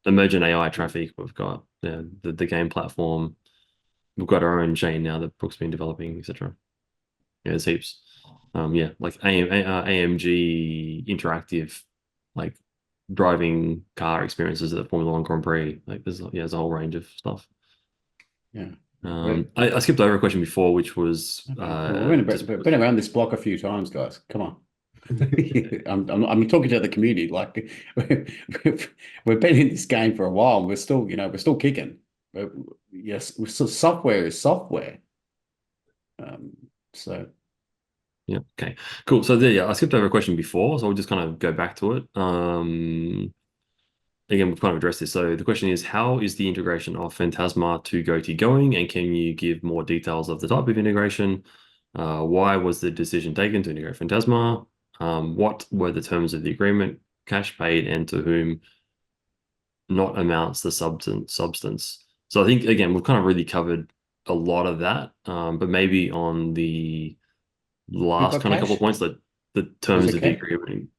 emergent AI traffic. We've got the game platform. We've got our own chain now that Brooke's been developing, etc. Yeah, there's heaps. Yeah, like AMG interactive, like driving car experiences at the Formula One Grand Prix. Like there's a whole range of stuff. Yeah. I skipped over a question before, which was Well, we've been around this block a few times, guys. Come on. I'm talking to the community. Like we've been in this game for a while. And we're still kicking. But yes, software is software. So yeah, okay, cool. So I skipped over a question before, so I'll just kind of go back to it. Again, we've kind of addressed this. So the question is, how is the integration of Phantasma to GOATi going? And can you give more details of the type of integration? Why was the decision taken to integrate Phantasma? What were the terms of the agreement, cash paid, and to whom? Not amounts, the substance. So I think, again, we've kind of really covered a lot of that. But maybe on the last kind of couple of points, that the terms of the agreement.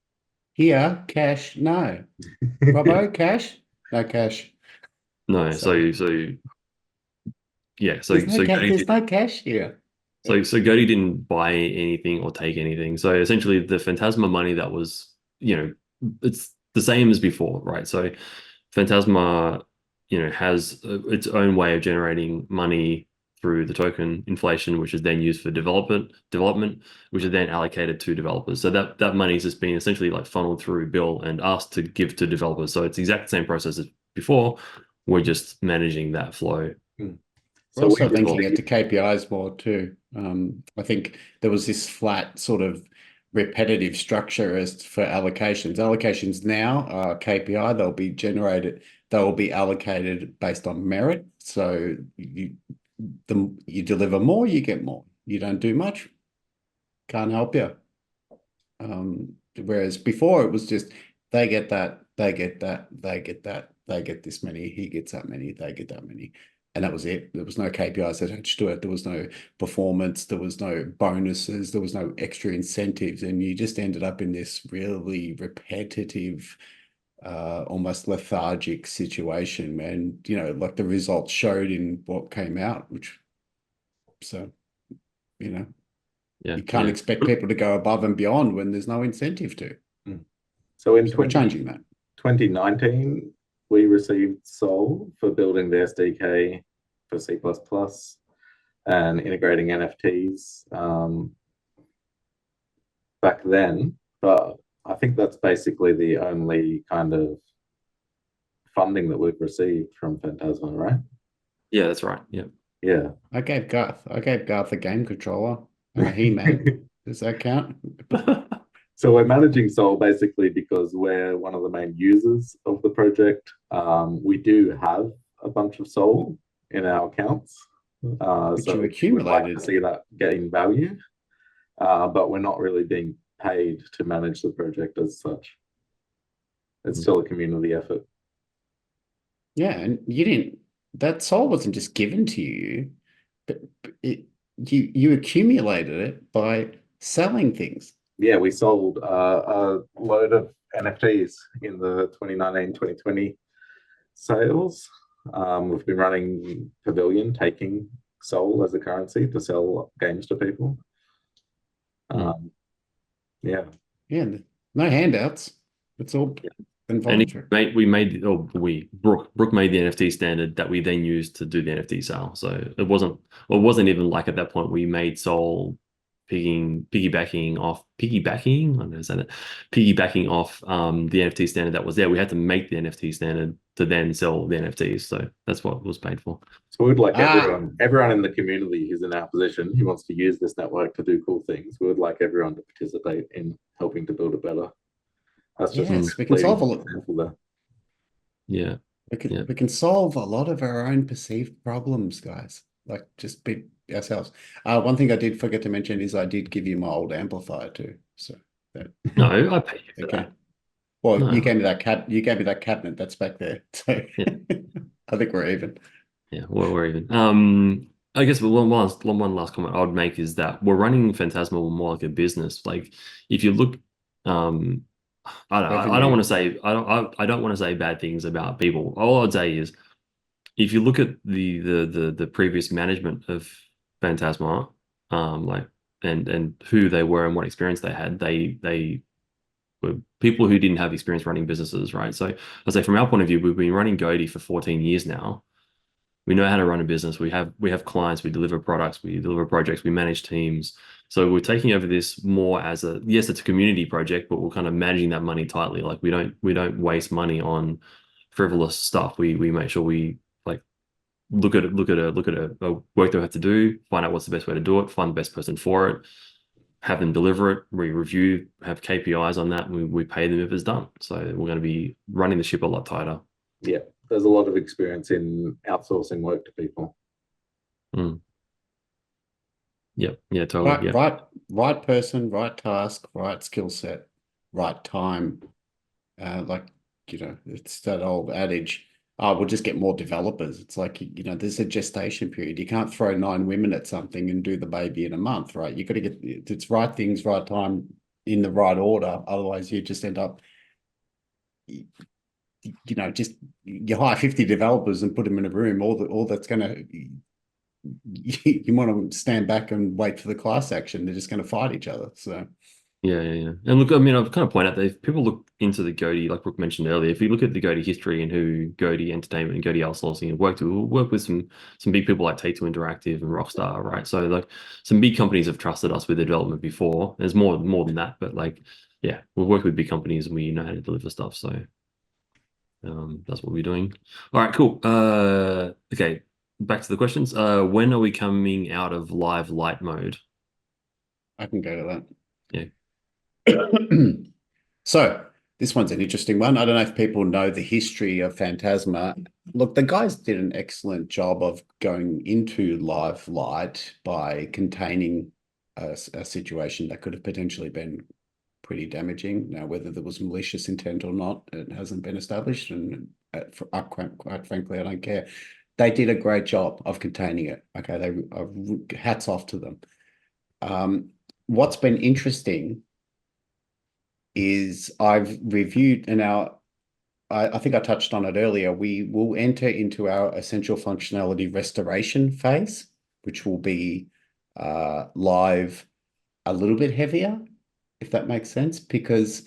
Here, cash, no. Robbo, cash? No cash. No, so yeah, so there's no cash here. So GOATi didn't buy anything or take anything. So essentially the Phantasma money that was, it's the same as before, right? So Phantasma, has its own way of generating money through the token inflation, which is then used for development, which is then allocated to developers. So that money is just being essentially like funneled through Bill and asked to give to developers. So it's the exact same process as before. We're just managing that flow. We're also linking it to KPIs more too. I think there was this flat sort of repetitive structure as for allocations. Allocations now are KPI. They will be allocated based on merit. So you deliver more, you get more. You don't do much, can't help you. Whereas before it was just they get that, they get that, they get that, they get this many, he gets that many, they get that many. And that was it. There was no KPIs attached to it. There was no performance. There was no bonuses. There was no extra incentives. And you just ended up in this really repetitive, almost lethargic situation. And, like the results showed in what came out, you can't expect people to go above and beyond when there's no incentive to. So we're changing that. 2019, we received Sol for building the SDK for C++ and integrating NFTs back then. But I think that's basically the only kind of funding that we've received from Phantasma, right? Yeah, that's right. Yeah. I gave Garth a game controller and a He-Man. Does that count? So we're managing Sol basically because we're one of the main users of the project. We do have a bunch of Sol in our accounts. Which so you we'd accumulated. like to see that gain value, but we're not really being paid to manage the project as such. It's still a community effort. Yeah, and that Sol wasn't just given to you, but you accumulated it by selling things. Yeah, we sold a load of NFTs in the 2019-2020 sales. We've been running Pavillion, taking Sol as a currency to sell games to people. Yeah, no handouts. It's all involuntary. Brooke made the NFT standard that we then used to do the NFT sale. So it wasn't even like at that point we made Sol piggybacking off piggybacking, I don't know, say that piggybacking off the NFT standard that was there. We had to make the NFT standard to then sell the NFTs. So that's what was paid for. So we'd like Ah, everyone in the community who's in our position who wants to use this network to do cool things. We would like everyone to participate in helping to build it better. That's just yes, we can leading solve a from lot. example there. Yeah. We can solve a lot of our own perceived problems, guys. Like just be ourselves. One thing I did forget to mention is I did give you my old amplifier too. So that No, I pay you for okay. that. Well, No. you gave me that cabinet that's back there. So Yeah. I think we're even. Yeah, we're even. I guess one last comment I would make is that we're running Phantasma more like a business. Like if you look, I don't want Revenue. to say I don't want to say bad things about people. All I'd say is if you look at the previous management of Phantasma, like and who they were and what experience they had, they were people who didn't have experience running businesses, right? So I say from our point of view, we've been running GOATi for 14 years now. We know how to run a business. We have clients, we deliver products, we deliver projects, we manage teams. So we're taking over this more as yes, it's a community project, but we're kind of managing that money tightly. Like we don't waste money on frivolous stuff. We make sure we like look at a work that we have to do, find out what's the best way to do it, find the best person for it, have them deliver it, we review, have KPIs on that, and we pay them if it's done. So we're going to be running the ship a lot tighter. Yeah, there's a lot of experience in outsourcing work to people. Mm. Yep. Yeah, totally. Right person, right task, right skill set, right time. It's that old adage, we'll just get more developers. It's like, there's a gestation period. You can't throw 9 women at something and do the baby in a month, right? You got to get it's right things, right time in the right order. Otherwise, you just end up, just you hire 50 developers and put them in a room. All that's going to, you want to stand back and wait for the class action. They're just going to fight each other. So. Yeah. And look, I mean, I've kind of pointed out that if people look into the GOATi, like Brooke mentioned earlier, if you look at the GOATi history and who GOATi Entertainment and GOATi Outsourcing have worked with, we'll work with some big people like Take-Two Interactive and Rockstar, right? So like some big companies have trusted us with their development before. There's more than that, but like, yeah, we've worked with big companies and we know how to deliver stuff. So that's what we're doing. All right, cool. Okay, back to the questions. When are we coming out of Live-Lite mode? I can go to that. Yeah. So this one's an interesting one. I don't know if people know the history of Phantasma. Look, the guys did an excellent job of going into Live-Lite by containing a situation that could have potentially been pretty damaging. Now, whether there was malicious intent or not, it hasn't been established. And quite frankly, I don't care. They did a great job of containing it. Okay, hats off to them. What's been interesting is I've reviewed, and I think I touched on it earlier, we will enter into our essential functionality restoration phase, which will be live a little bit heavier, if that makes sense, because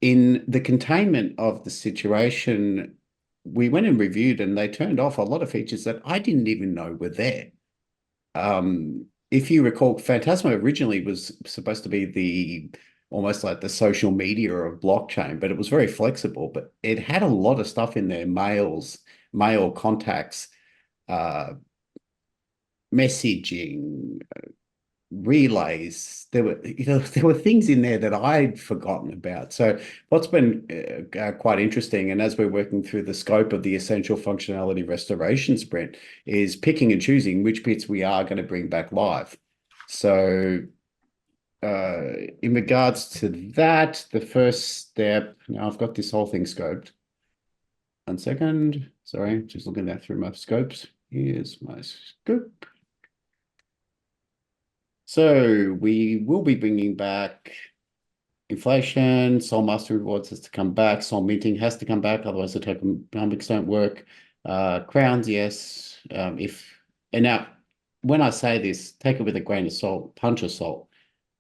in the containment of the situation, we went and reviewed and they turned off a lot of features that I didn't even know were there. If you recall, Phantasma originally was supposed to be almost like the social media of blockchain, but it was very flexible, but it had a lot of stuff in there, mail contacts, messaging, relays. There were things in there that I'd forgotten about. So what's been quite interesting, and as we're working through the scope of the essential functionality restoration sprint, is picking and choosing which bits we are going to bring back live. So in regards to that, the first step, now I've got this whole thing scoped. 1 second. Sorry, just looking at through my scopes. Here's my scope. So we will be bringing back inflation, Soul Master Rewards has to come back, Soul Minting has to come back, otherwise the tokenomics don't work. Crowns, yes. And now, when I say this, take it with a grain of salt, punch of salt,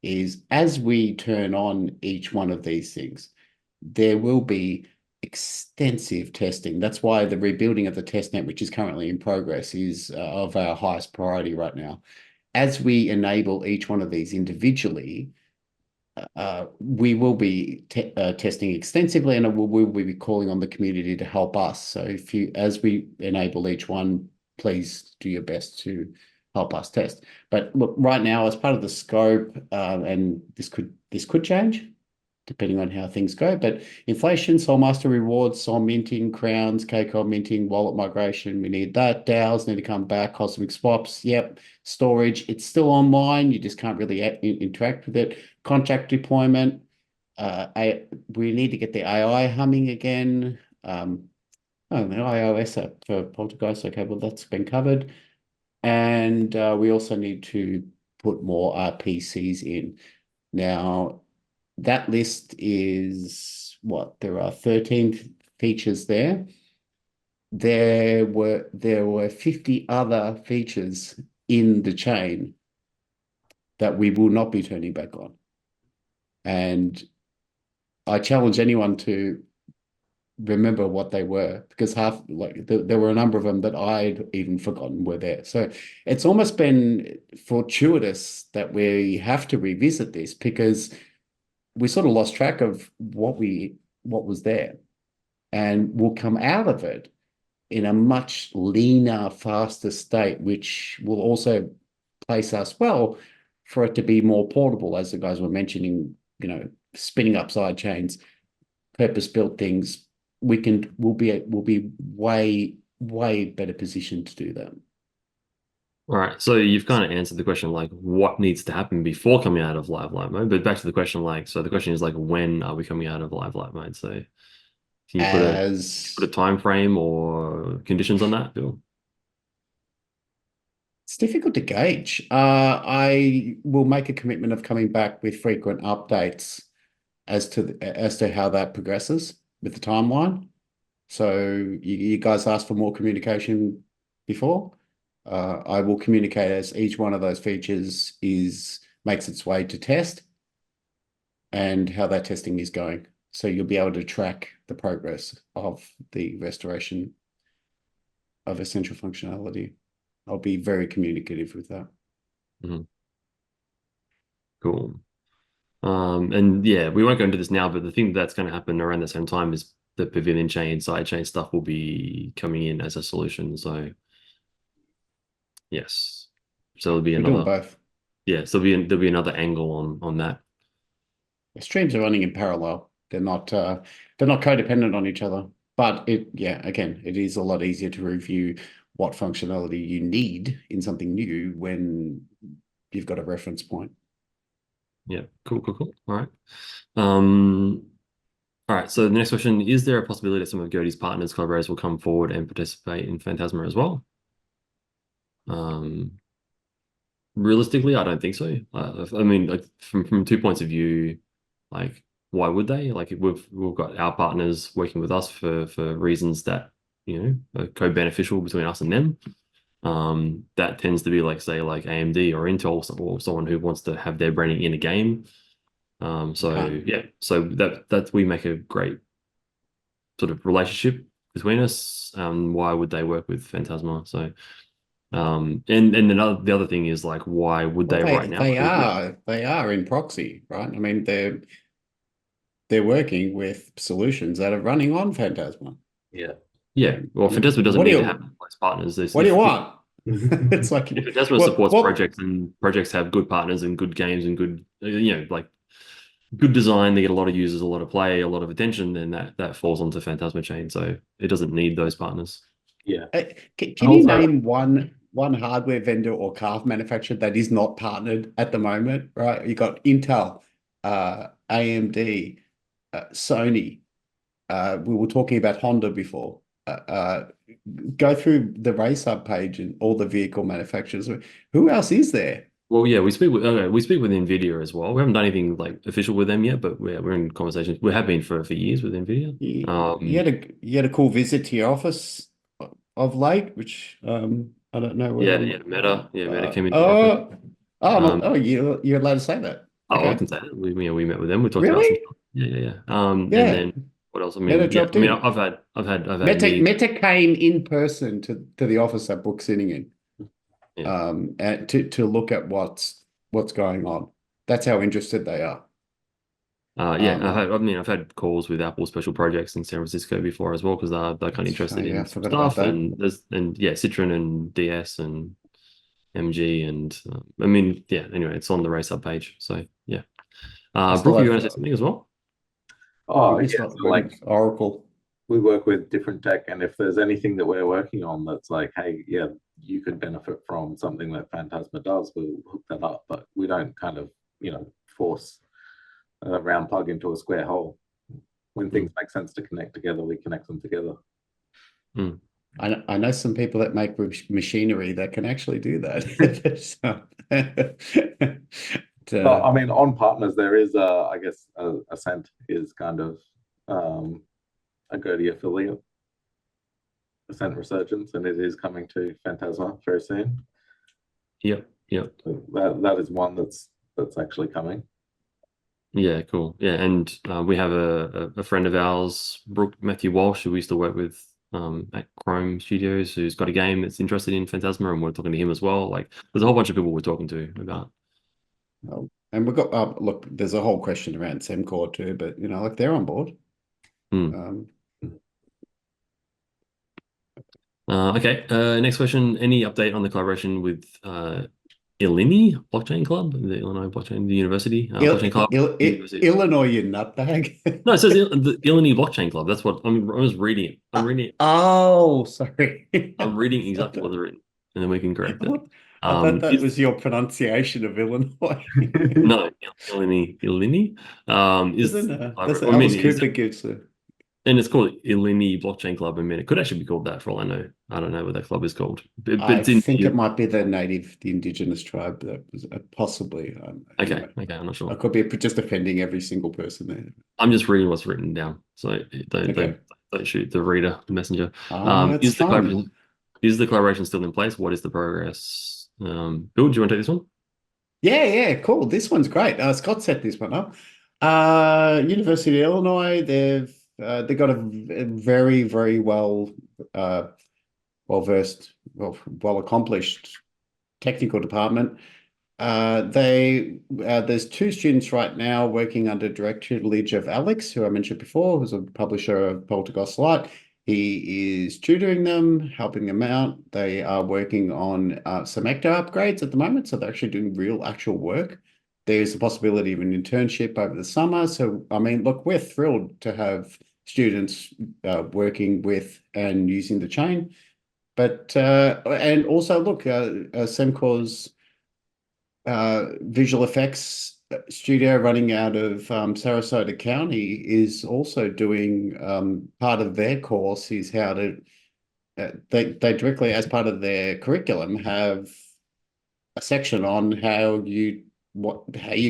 is as we turn on each one of these things, there will be extensive testing. That's why the rebuilding of the testnet, which is currently in progress, is of our highest priority right now. as we enable each one of these individually, we will be testing extensively, and we'll be calling on the community to help us. So as we enable each one, please do your best to help us test. But look, right now, as part of the scope, and this could change depending on how things go, but inflation, Soul Master rewards, Soul minting, crowns, KCAL minting, wallet migration, we need that. DAOs need to come back, cosmic swaps, yep. Storage, it's still online, you just can't really interact with it. Contract deployment, we need to get the AI humming again. Oh, the iOS app for Poltergeist, okay, well, that's been covered. And we also need to put more RPCs in. Now, that list is what? There are 13 features there. There were 50 other features in the chain that we will not be turning back on. And I challenge anyone to remember what they were, because there were a number of them that I'd even forgotten were there. So it's almost been fortuitous that we have to revisit this, because we sort of lost track of what was there, and we'll come out of it in a much leaner, faster state, which will also place us well for it to be more portable, as the guys were mentioning, spinning up side chains, purpose-built things. We'll be way better positioned to do that. All right, so you've kind of answered the question, like what needs to happen before coming out of Live-Lite mode. But back to the question, so the question is like, when are we coming out of Live-Lite mode? So can you put a time frame or conditions on that, Bill? It's difficult to gauge. I will make a commitment of coming back with frequent updates as to how that progresses with the timeline. So you guys asked for more communication before. I will communicate as each one of those features makes its way to test, and how that testing is going. So you'll be able to track the progress of the restoration of essential functionality. I'll be very communicative with that. Mm-hmm. Cool. And yeah, we won't go into this now, but the thing that's going to happen around the same time is the Pavillion chain, sidechain stuff will be coming in as a solution. So yes, so there'll be another. We're doing both. Yeah, so there'll be another angle on that. The streams are running in parallel. They're not codependent on each other. But again, it is a lot easier to review what functionality you need in something new when you've got a reference point. Yeah, cool. All right. All right, so the next question, is there a possibility that some of GOATi's partners, collaborators will come forward and participate in Phantasma as well? Realistically, I don't think so. I mean, like from 2 points of view, like why would they? Like we've got our partners working with us for reasons that are co-beneficial between us and them. That tends to be like, say, like AMD or Intel, or someone who wants to have their branding in a game. Yeah, so that we make a great sort of relationship between us. Why would they work with Phantasma? So and the other thing is, like, why would they right now? They are in proxy, right? I mean, they're working with solutions that are running on Phantasma. Yeah. Well, Phantasma doesn't need to have close partners. What do you want? It's like, if Phantasma supports projects, and projects have good partners and good games and good, like good design, they get a lot of users, a lot of play, a lot of attention, then that falls onto Phantasma chain. So it doesn't need those partners. Yeah. Can you name one hardware vendor or card manufacturer that is not partnered at the moment, right? You got Intel, AMD, Sony. We were talking about Honda before. Go through the race hub page and all the vehicle manufacturers. Who else is there? Well, yeah, we speak with NVIDIA as well. We haven't done anything like official with them yet, but we're in conversations. We have been for years with NVIDIA. You had a cool visit to your office of late, which I don't know. Meta came into our office. You're allowed to say that. Okay. I can say that. We met with them. We talked really? about some stuff. And then what else? I mean, I've had Meta came in person to the office that Brooke's sitting in. and to look at what's going on. That's how interested they are. I've had calls with Apple special projects in San Francisco before as well, because they're kind of interested in some stuff, and Citroen and DS and MG and anyway, it's on the race hub page. So yeah, Brooke, you want to say something as well? Oh yeah, so like Oracle. We work with different tech, and if there's anything that we're working on that's like, hey, yeah, you could benefit from something that Phantasma does, we'll hook that up. But we don't kind of, force a round plug into a square hole. When things make sense to connect together, we connect them together. I know some people that make machinery that can actually do that. Well, I mean, on partners, there is, I guess, Ascent is kind of a GOATi affiliate, Ascent Resurgence, and it is coming to Phantasma very soon. Yep. That is one that's actually coming. Yeah, cool. Yeah, and we have a friend of ours, Brooke Matthew Walsh, who we used to work with at Chrome Studios, who's got a game that's interested in Phantasma, and we're talking to him as well. Like, there's a whole bunch of people we're talking to about. And we've got look, there's a whole question around Semkhor too, but like they're on board. Okay. Next question. Any update on the collaboration with Illini Blockchain Club, the Illinois Blockchain, the University Blockchain Club? Illinois, you nutbag. No, it says the Illini Blockchain Club. That's what I was reading it. I'm reading it. Oh, sorry. I'm reading exactly what's written, and then we can correct it. I thought that was your pronunciation of Illinois. No, Illini. Alice Cooper gives it. And it's called Illini Blockchain Club. I mean, it could actually be called that for all I know. I don't know what that club is called. But I think it might be the indigenous tribe that was possibly. Okay, I'm not sure. I could be just offending every single person there. I'm just reading what's written down, so don't shoot the reader, the messenger. Is the collaboration still in place? What is the progress? Bill, do you want to take this one? Yeah, cool. This one's great. Scott set this one up. University of Illinois, they've got a very, very well-versed, well accomplished technical department. There's 2 students right now working under direct tutelage of Alex, who I mentioned before, who's a publisher of Poltergeist Light. He is tutoring them, helping them out. They are working on some Ecto upgrades at the moment, so they're actually doing real actual work. There's a possibility of an internship over the summer. So, I mean, look, we're thrilled to have students working with and using the chain. But, and also, look, Semkhor's visual effects studio running out of Sarasota County is also doing part of their course is how to, they directly, as part of their curriculum, have a section on how you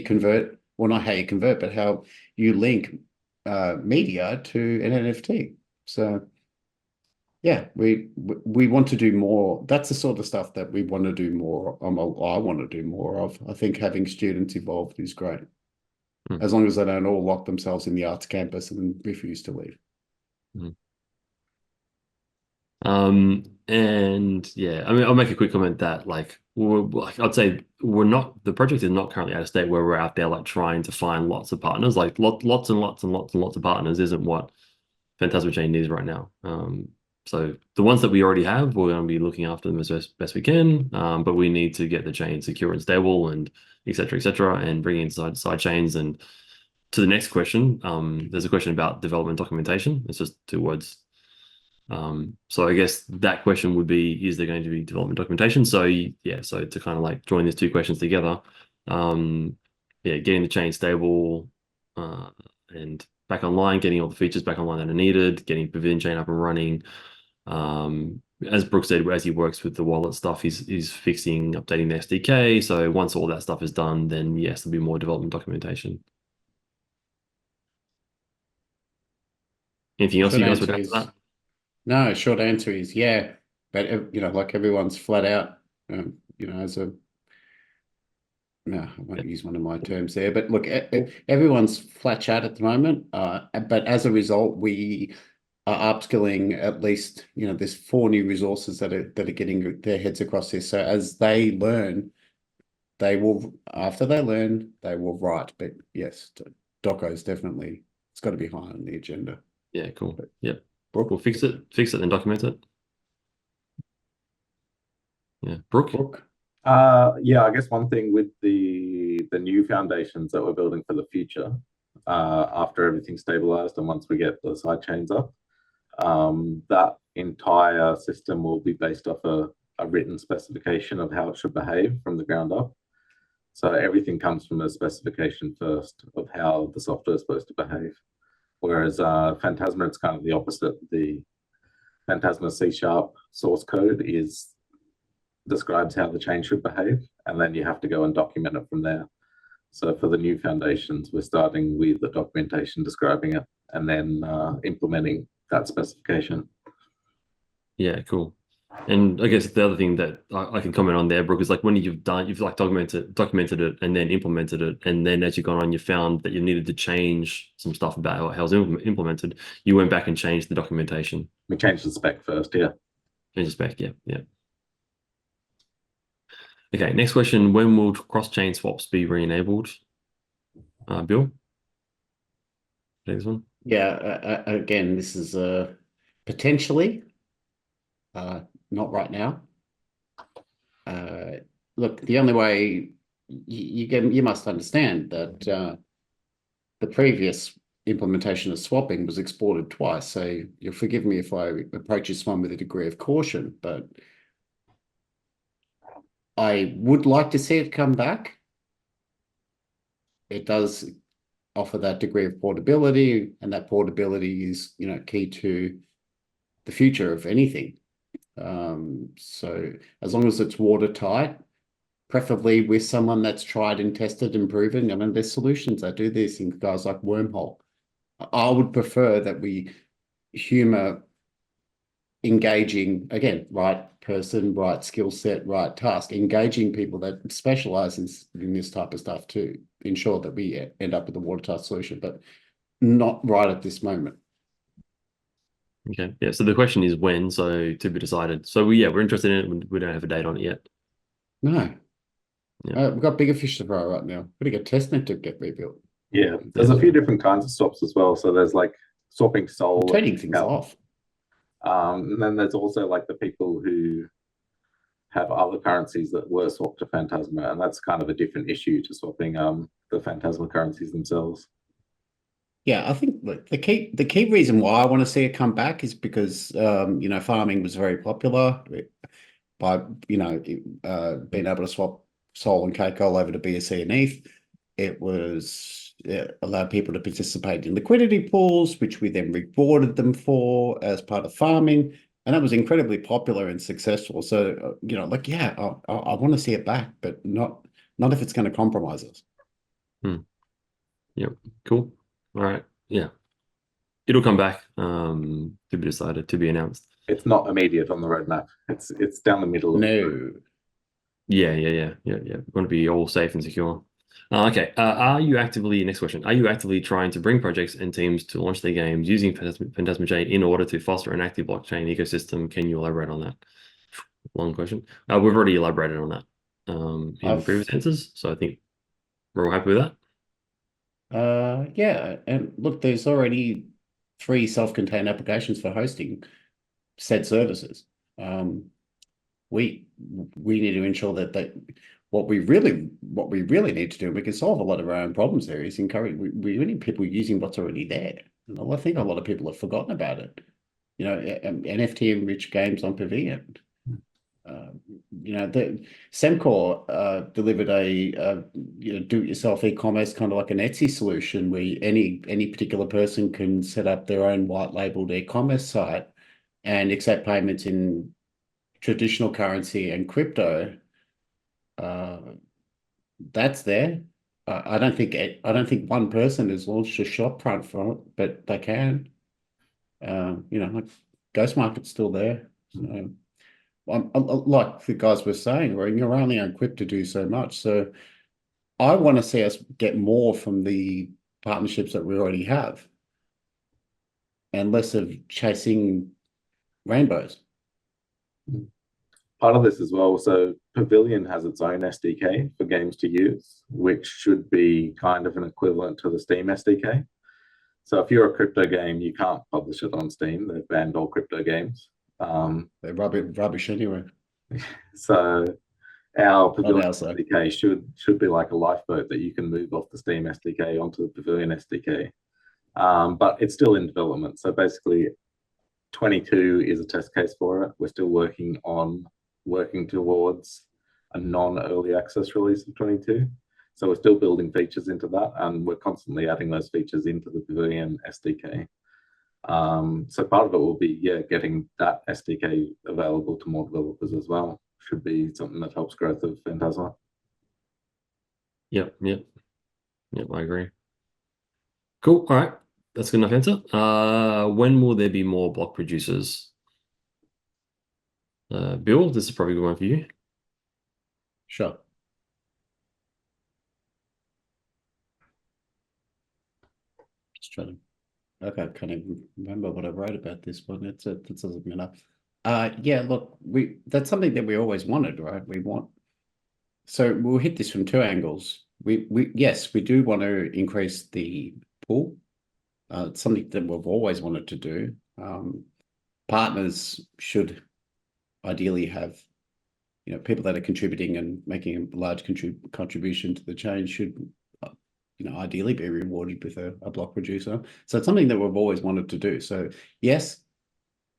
convert, well, not how you convert, but how you link media to an NFT. So yeah, we want to do more. That's the sort of stuff that we want to do more. I want to do more of. I think having students involved is great, as long as they don't all lock themselves in the arts campus and refuse to leave. And yeah, I mean, I'll make a quick comment that I'd say the project is not currently at a state where we're out there like trying to find lots of partners. Like lots and lots and lots and lots of partners isn't what Phantasma Chain needs right now. So the ones that we already have, we're going to be looking after them as best we can. But we need to get the chain secure and stable, and et cetera, and bring in side chains. And to the next question, there's a question about development documentation. It's just 2 words. So I guess that question would be, is there going to be development documentation? So yeah, so to kind of like join these 2 questions together, getting the chain stable and back online, getting all the features back online that are needed, getting Pavillion chain up and running. As Brooke said, as he works with the wallet stuff, he's fixing, updating the SDK. So once all that stuff is done, then yes, there'll be more development documentation. Anything else you guys would add to that? No, short answer is yeah, but like everyone's flat out, as a no, I won't use one of my terms there, but look, everyone's flat chat at the moment. But as a result, we are upskilling at least, there's 4 new resources that are getting their heads across this. So as they learn, after they learn, they will write. But yes, Doco is definitely, it's got to be high on the agenda. Yeah, cool. But, Yep. Brooke, We'll fix it, then document it. Yeah, Brooke. Yeah, I guess one thing with the new foundations that we're building for the future, after everything's stabilized and once we get the side chains up, that entire system will be based off a written specification of how it should behave from the ground up. So everything comes from a specification first of how the software is supposed to behave. Whereas Phantasma, it's kind of the opposite. The Phantasma C# source code describes how the chain should behave, and then you have to go and document it from there. So for the new foundations, we're starting with the documentation describing it, and then implementing that specification. Yeah, cool. And I guess the other thing that I can comment on there, Brooke, is like when you've like documented it and then implemented it, and then as you've gone on, you found that you needed to change some stuff about how it was implemented. You went back and changed the documentation. We changed the spec first, yeah. Change the spec, yeah. Okay, next question. When will cross-chain swaps be re-enabled? Bill? Take this one. Yeah, again, this is potentially not right now. Look, the only way you must understand that the previous implementation of swapping was exported twice. So you'll forgive me if I approach this one with a degree of caution, but I would like to see it come back. It does offer that degree of portability, and that portability is, key to the future of anything. So as long as it's watertight, preferably with someone that's tried and tested and proven. I mean, there's solutions that do this in guys like Wormhole. I would prefer that we humor engaging, again, right person, right skill set, right task, engaging people that specialize in this type of stuff to ensure that we end up with a watertight solution, but not right at this moment. Okay, yeah, so the question is when, so to be decided. So we're interested in it. We don't have a date on it yet. No. Yeah. We've got bigger fish to fry right now. We've got a testnet to get rebuilt. Yeah, there's a few different kinds of swaps as well. So there's like swapping soul. Trading things off. And then there's also like the people who have other currencies that were swapped to Phantasma, and that's kind of a different issue to swapping the Phantasma currencies themselves. Yeah, I think the key reason why I want to see it come back is because farming was very popular by being able to swap Sol and KCAL over to BSC and ETH. It allowed people to participate in liquidity pools, which we then rewarded them for as part of farming, and that was incredibly popular and successful. So I want to see it back, but not if it's going to compromise us. Yep, cool. All right. Yeah. It'll come back to be decided, to be announced. It's not immediate on the roadmap. It's down the middle. No. Yeah. We want to be all safe and secure. Okay. Next question. Are you actively trying to bring projects and teams to launch their games using Phantasma Chain in order to foster an active blockchain ecosystem? Can you elaborate on that? Long question. We've already elaborated on that in previous answers, so I think we're all happy with that. Yeah, and look, there's already 3 self-contained applications for hosting said services. We need to ensure that what we really need to do, we can solve a lot of our own problems there, is encourage we need people using what's already there. And I think a lot of people have forgotten about it. NFT enriched games on Pavillion. The Semkhor delivered a do-it-yourself e-commerce, kind of like an Etsy solution, where any particular person can set up their own white-labeled e-commerce site and accept payments in traditional currency and crypto. That's there. I don't think one person has launched a shop front for it, but they can. Like Ghost Market's still there. So, like the guys were saying, you're only equipped to do so much. So I want to see us get more from the partnerships that we already have. and less of chasing rainbows. Part of this as well. So Pavillion has its own SDK for games to use, which should be kind of an equivalent to the Steam SDK. So if you're a crypto game, you can't publish it on Steam. They've banned all crypto games. They're rubbish anyway. So our Pavillion our side. SDK should be like a lifeboat that you can move off the Steam SDK onto the Pavillion SDK. But it's still in development. So basically, 22 is a test case for it. We're still working towards a non-early access release of 22. So we're still building features into that, and we're constantly adding those features into the Pavillion SDK. So part of it will be, getting that SDK available to more developers as well. Should be something that helps growth of Phantasma. Yep, I agree. Cool. All right. That's a good enough answer. When will there be more block producers? Bill, this is probably a good one for you. Sure. Just trying to. Okay, I can't even remember what I wrote about this one. It doesn't matter. Yeah, look, that's something that we always wanted, right? So we'll hit this from two angles. Yes, we do want to increase the pool. It's something that we've always wanted to do. Partners should ideally have, people that are contributing and making a large contribution to the chain should, ideally be rewarded with a block producer. So it's something that we've always wanted to do. So yes,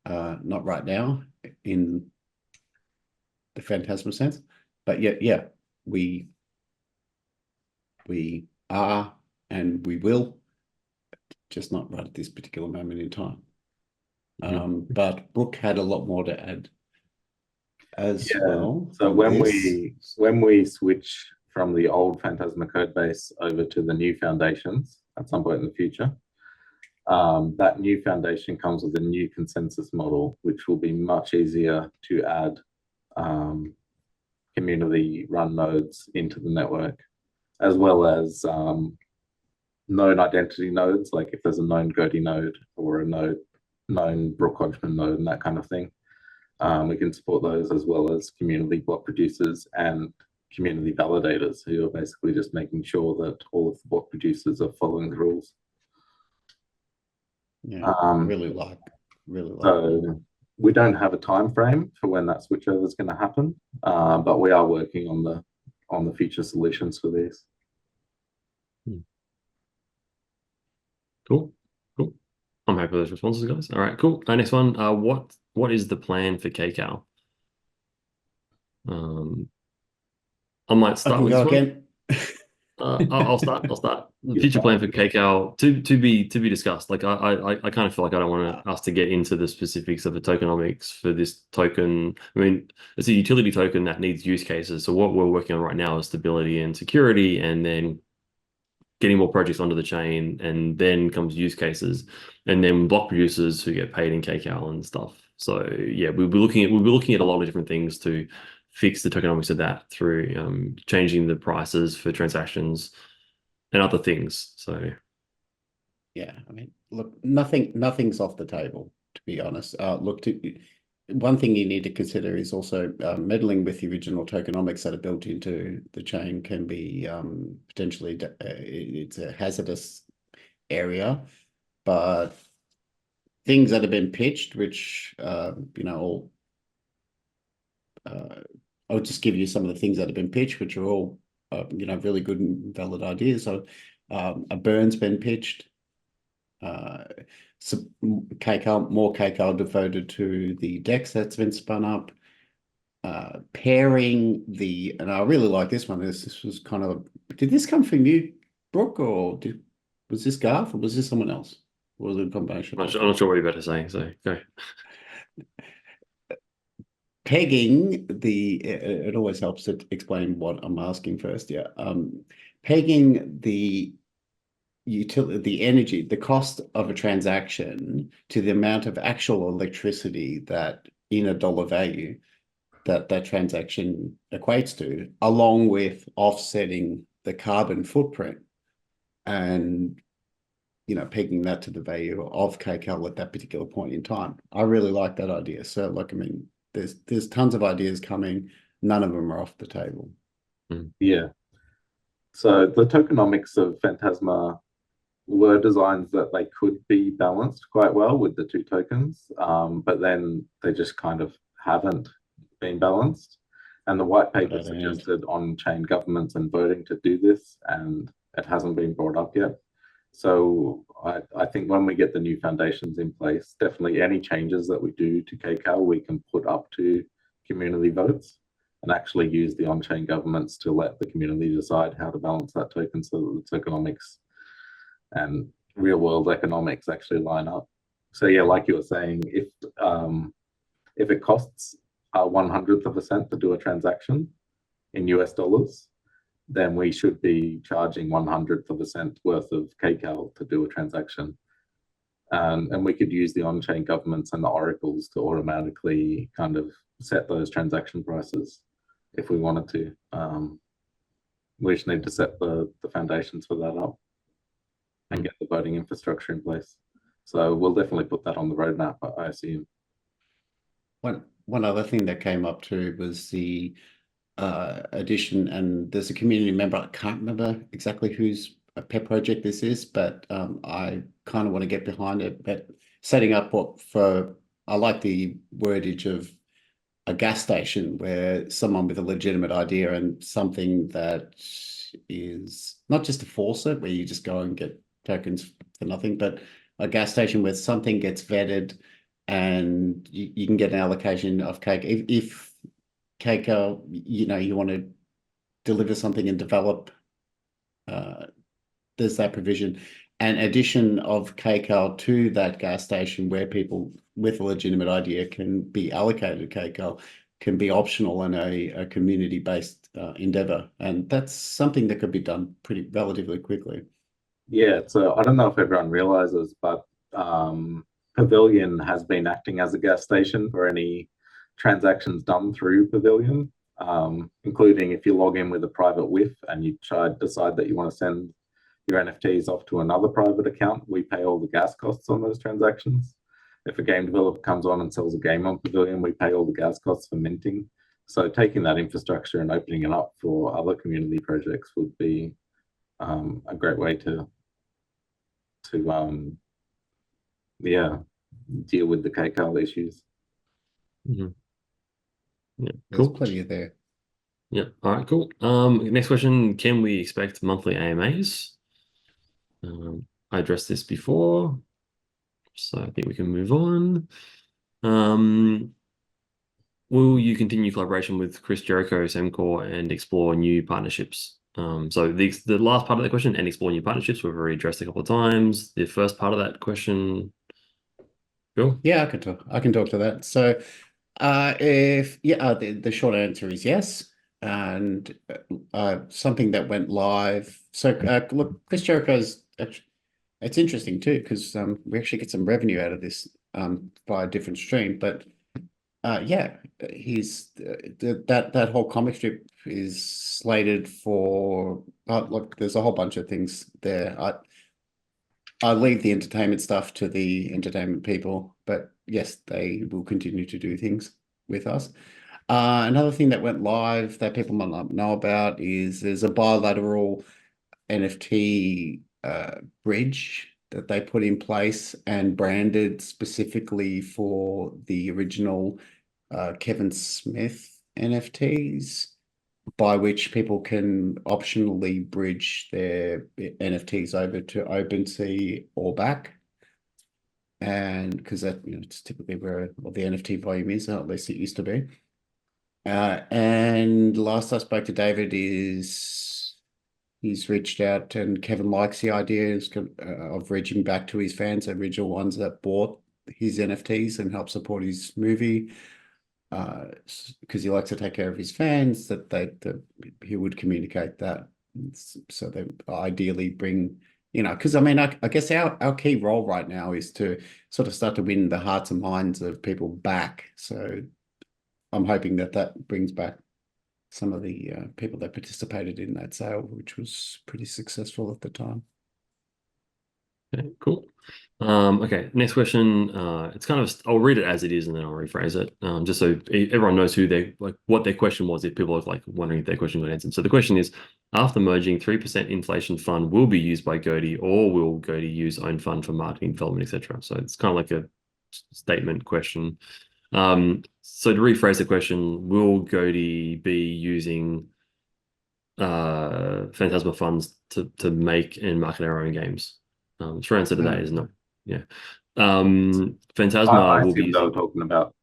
not right now in the Phantasma sense, but yeah, we are and we will, just not right at this particular moment in time. But Brooke had a lot more to add as well. So when we switch from the old Phantasma code base over to the new foundations at some point in the future, that new foundation comes with a new consensus model, which will be much easier to add community run nodes into the network, as well as known identity nodes, like if there's a known GOATi node or a known Brooke Hodgman node and that kind of thing. We can support those, as well as community block producers and community validators, who are basically just making sure that all of the block producers are following the rules. Yeah, really like. So we don't have a time frame for when that switchover is going to happen, but we are working on the future solutions for these. Cool. I'm happy with those responses, guys. All right, cool. Next one. What is the plan for KCAL? I might start with this one. I'll start. The future plan for KCAL to be discussed. Like I kind of feel like I don't want us to get into the specifics of the tokenomics for this token. I mean, it's a utility token that needs use cases. So what we're working on right now is stability and security, and then getting more projects onto the chain, and then comes use cases, and then block producers who get paid in KCAL and stuff. So yeah, we'll be looking at a lot of different things to fix the tokenomics of that through changing the prices for transactions and other things. So yeah, I mean, look, nothing's off the table, to be honest. One thing you need to consider is also meddling with the original tokenomics that are built into the chain can be potentially it's a hazardous area, but things that have been pitched, which I'll just give you some of the things that have been pitched, which are all really good and valid ideas. So a burn's been pitched. Some more KCAL devoted to the DEX that's been spun up. Pairing and I really like this one. This was kind of, did this come from you, Brooke, or was this Garth, or was this someone else? Or was it a combination? I'm not sure what you're about to say. So go. Pegging it always helps to explain what I'm asking first. Yeah. Pegging the utility, the energy, the cost of a transaction to the amount of actual electricity that in a dollar value that transaction equates to, along with offsetting the carbon footprint. And pegging that to the value of KCAL at that particular point in time. I really like that idea. So, like, I mean, there's tons of ideas coming. None of them are off the table. Yeah. So the tokenomics of Phantasma were designs that they could be balanced quite well with the two tokens, but then they just kind of haven't been balanced. And the white paper suggested on-chain governments and voting to do this, and it hasn't been brought up yet. So I think when we get the new foundations in place, definitely any changes that we do to KCAL, we can put up to community votes and actually use the on-chain governments to let the community decide how to balance that token so that the tokenomics and real-world economics actually line up. So yeah, like you were saying, if it costs 1/100th of a cent to do a transaction in US dollars, then we should be charging 1/100th of a cent worth of KCAL to do a transaction. And we could use the on-chain governments and the oracles to automatically kind of set those transaction prices if we wanted to. We just need to set the foundations for that up and get the voting infrastructure in place. So we'll definitely put that on the roadmap, I assume. One other thing that came up too was the addition, and there's a community member, I can't remember exactly whose pet project this is, but I kind of want to get behind it. But setting up I like the wordage of a gas station where someone with a legitimate idea and something that is not just a faucet where you just go and get tokens for nothing, but a gas station where something gets vetted and you can get an allocation of cake. If KCAL, you want to deliver something and develop, there's that provision. And addition of KCAL to that gas station where people with a legitimate idea can be allocated KCAL can be optional and a community-based endeavor. And that's something that could be done pretty relatively quickly. Yeah, so I don't know if everyone realizes, but Pavillion has been acting as a gas station for any transactions done through Pavillion, including if you log in with a private WIF and you decide that you want to send your NFTs off to another private account, we pay all the gas costs on those transactions. If a game developer comes on and sells a game on Pavillion, we pay all the gas costs for minting. So taking that infrastructure and opening it up for other community projects would be a great way to deal with the KCAL issues. Yeah, There's cool. plenty of there. Yeah. All right, cool. Next question, can we expect monthly AMAs? I addressed this before, so I think we can move on. Will you continue collaboration with Chris Jericho, Semkhor, and explore new partnerships? So the last part of the question, and explore new partnerships, we've already addressed a couple of times. The first part of that question, Bill? Yeah, I can talk to that. So the short answer is yes. And something that went live. So look, Chris Jericho's actually, it's interesting too, because we actually get some revenue out of this by a different stream. But he's that whole comic strip is slated for. Look, there's a whole bunch of things there. I leave the entertainment stuff to the entertainment people, but yes, they will continue to do things with us. Another thing that went live that people might not know about is there's a bilateral NFT bridge that they put in place and branded specifically for the original Kevin Smith NFTs, by which people can optionally bridge their NFTs over to OpenSea or back. And because that, it's typically where the NFT volume is, or at least it used to be. And last I spoke to David he's reached out, and Kevin likes the idea of reaching back to his fans, the original ones that bought his NFTs and help support his movie. Because he likes to take care of his fans, that he would communicate that. So they ideally bring, because I mean, I guess our key role right now is to sort of start to win the hearts and minds of people back. So I'm hoping that brings back some of the people that participated in that sale, which was pretty successful at the time. Okay, cool. Okay, next question. It's kind of, I'll read it as it is and then I'll rephrase it, just so everyone knows who they like, what their question was, if people are like wondering if their question got answered. So the question is, after merging, 3% inflation fund will be used by GOATi, or will GOATi use own fund for marketing, development, etc.? So it's kind of like a statement question. So to rephrase the question, will GOATi be using Phantasma funds to make and market our own games? Short answer to that is no. Yeah. Phantasma I will be assume they were using. talking about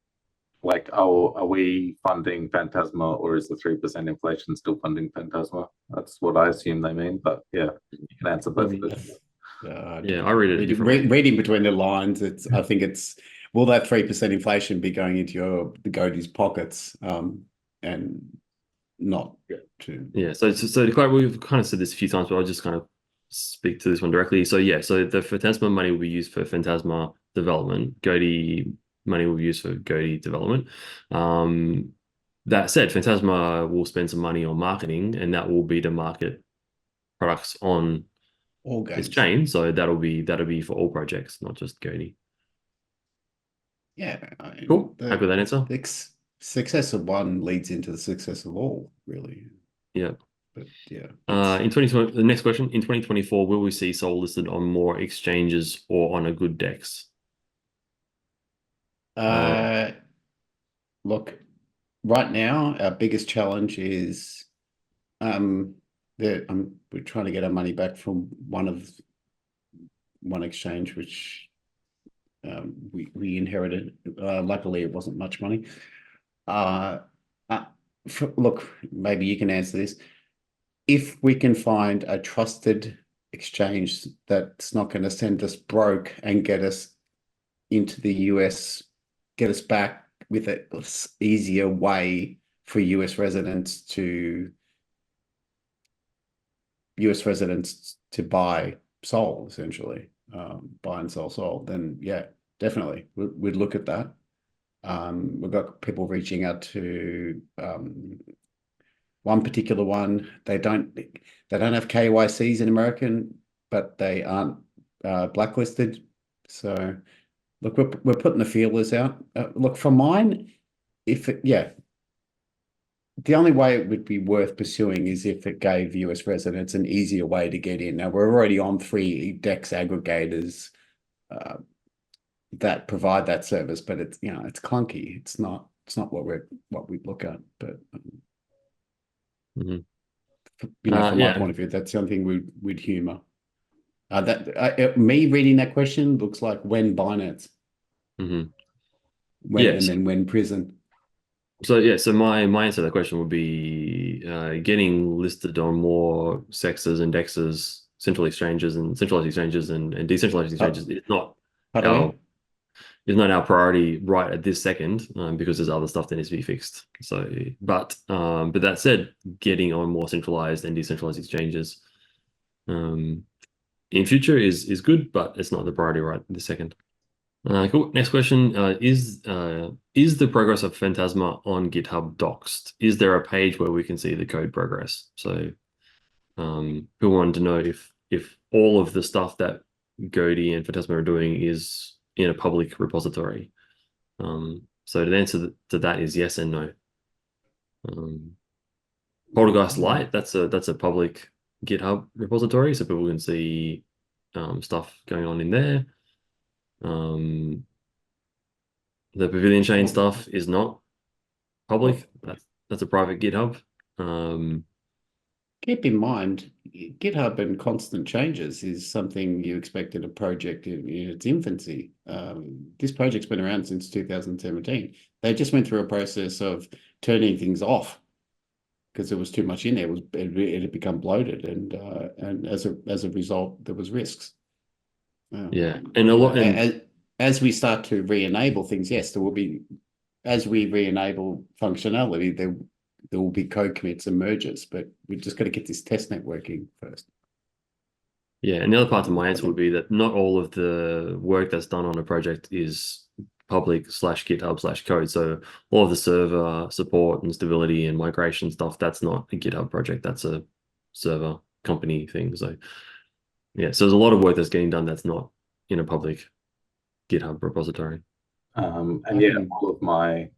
like, oh, are we funding Phantasma, or is the 3% inflation still funding Phantasma? That's what I assume they mean. But yeah, you can answer both questions. Yeah, I read it a different way. Reading between the lines, I think it's, will that 3% inflation be going into the GOATi's pockets, and not to. Yeah, so we've kind of said this a few times, but I'll just kind of speak to this one directly. So yeah, so the Phantasma money will be used for Phantasma development. GOATi money will be used for GOATi development. That said, Phantasma will spend some money on marketing, and that will be to market products on All its games. chain. So that'll be for all projects, not just GOATi. Yeah. Cool. Happy with that answer. The success of one leads into the success of all, really. Yeah. But yeah. In 2020, the next question, in 2024, will we see Sol listed on more exchanges or on a good DEX? Look, right now our biggest challenge is we're trying to get our money back from one exchange which we inherited. Luckily, it wasn't much money. Look, maybe you can answer this. If we can find a trusted exchange that's not going to send us broke and get us into the US, get us back with an easier way for US residents to buy Sol, essentially, buy and sell Sol, then yeah, definitely we'd look at that. We've got people reaching out to one particular one. They don't have KYCs in American, but they aren't blacklisted. So look, we're putting the feelers out. Look, for mine, the only way it would be worth pursuing is if it gave US residents an easier way to get in. Now we're already on 3 DEX aggregators that provide that service, but it's clunky. It's not what we look at. But from my point of view, that's something we'd humor. Me reading that question looks like when Binance, and then when Prison. So yeah, so my answer to that question would be getting listed on more sexes and dexes, centralized exchanges and decentralized exchanges is not our priority right at this second, because there's other stuff that needs to be fixed. So, but that said, getting on more centralized and decentralized exchanges in future is good, but it's not the priority right this second. Cool. Next question, is the progress of Phantasma on GitHub doxed? Is there a page where we can see the code progress? So people wanted to know if all of the stuff that GOATi and Phantasma are doing is in a public repository. So the answer to that is yes and no. Live-Lite, that's a public GitHub repository, so people can see stuff going on in there. The Pavillion chain stuff is not public. That's a private GitHub. Keep in mind, GitHub and constant changes is something you expect in a project in its infancy. This project's been around since 2017. They just went through a process of turning things off because there was too much in there. It had become bloated, and as a result, there was risks. And as we start to re-enable things, yes, there will be. As we re-enable functionality, there will be code commits and merges, but we've just got to get this testnet working first. Yeah, and the other part of my answer would be that not all of the work that's done on a project is public/GitHub/code. So all of the server support and stability and migration stuff, that's not a GitHub project. That's a server company thing. So Yeah, so there's a lot of work that's getting done that's not in a public GitHub repository. And I yeah, can, all of my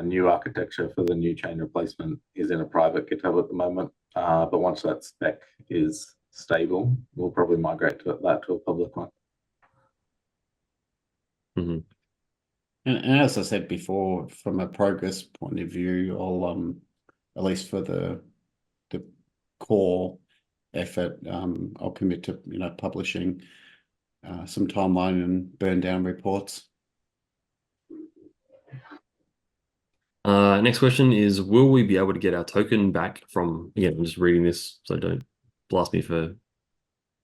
new architecture for the new chain replacement is in a private GitHub at the moment. But once that spec is stable, we'll probably migrate that to a public one. Hmm. and as I said before, from a progress point of view, I'll at least for the core effort, I'll commit to publishing some timeline and burn down reports. Next question is, will we be able to get our token back from, again, I'm just reading this, so don't blast me for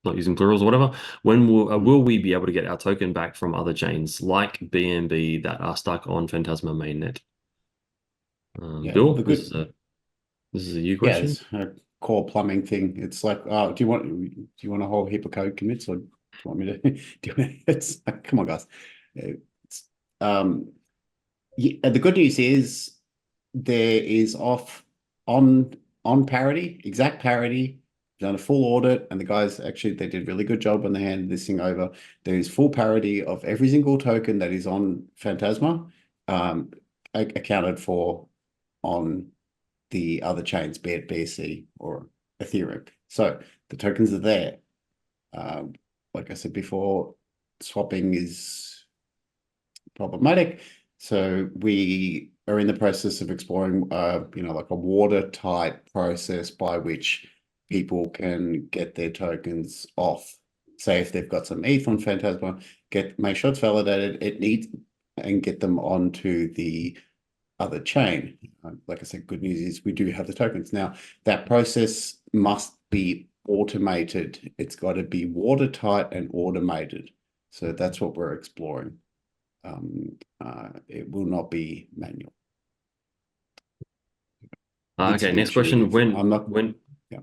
not using plurals or whatever. When will we be able to get our token back from other chains like BNB that are stuck on Phantasma mainnet? Yeah, Bill, the this good, is a you yeah, question. it's a core plumbing thing. It's like, do you want a whole heap of code commits, or do you want me to it's come on, guys. It's, yeah, the good news is there is on parity, exact parity. Done a full audit, and the guys actually they did a really good job when they handed this thing over. There is full parity of every single token that is on Phantasma, accounted for on the other chains, be it BSC or Ethereum. So the tokens are there. Like I said before, swapping is problematic. So we are in the process of exploring, like a watertight process by which people can get their tokens off. Say if they've got some ETH on Phantasma, make sure it's validated, and get them onto the other chain. Like I said, good news is we do have the tokens. Now, that process must be automated. It's got to be watertight and automated. So that's what we're exploring. It will not be manual. It's Okay, a bit next question. intuitive. I'm not. Yeah.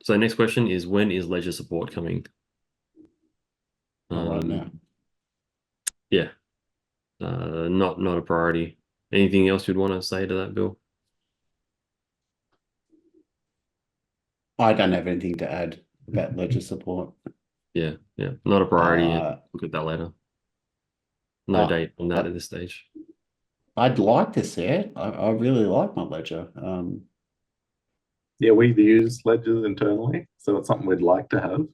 So next question is, when is ledger support coming? Not right now. Yeah, not a priority. Anything else you'd want to say to that, Bill? I don't have anything to add about ledger support. Yeah, not a priority, and Uh, look at that later. No uh, date on that I, at this stage. I'd like to see it. I really like my ledger. Yeah, we use ledgers internally, so it's something we'd like to have.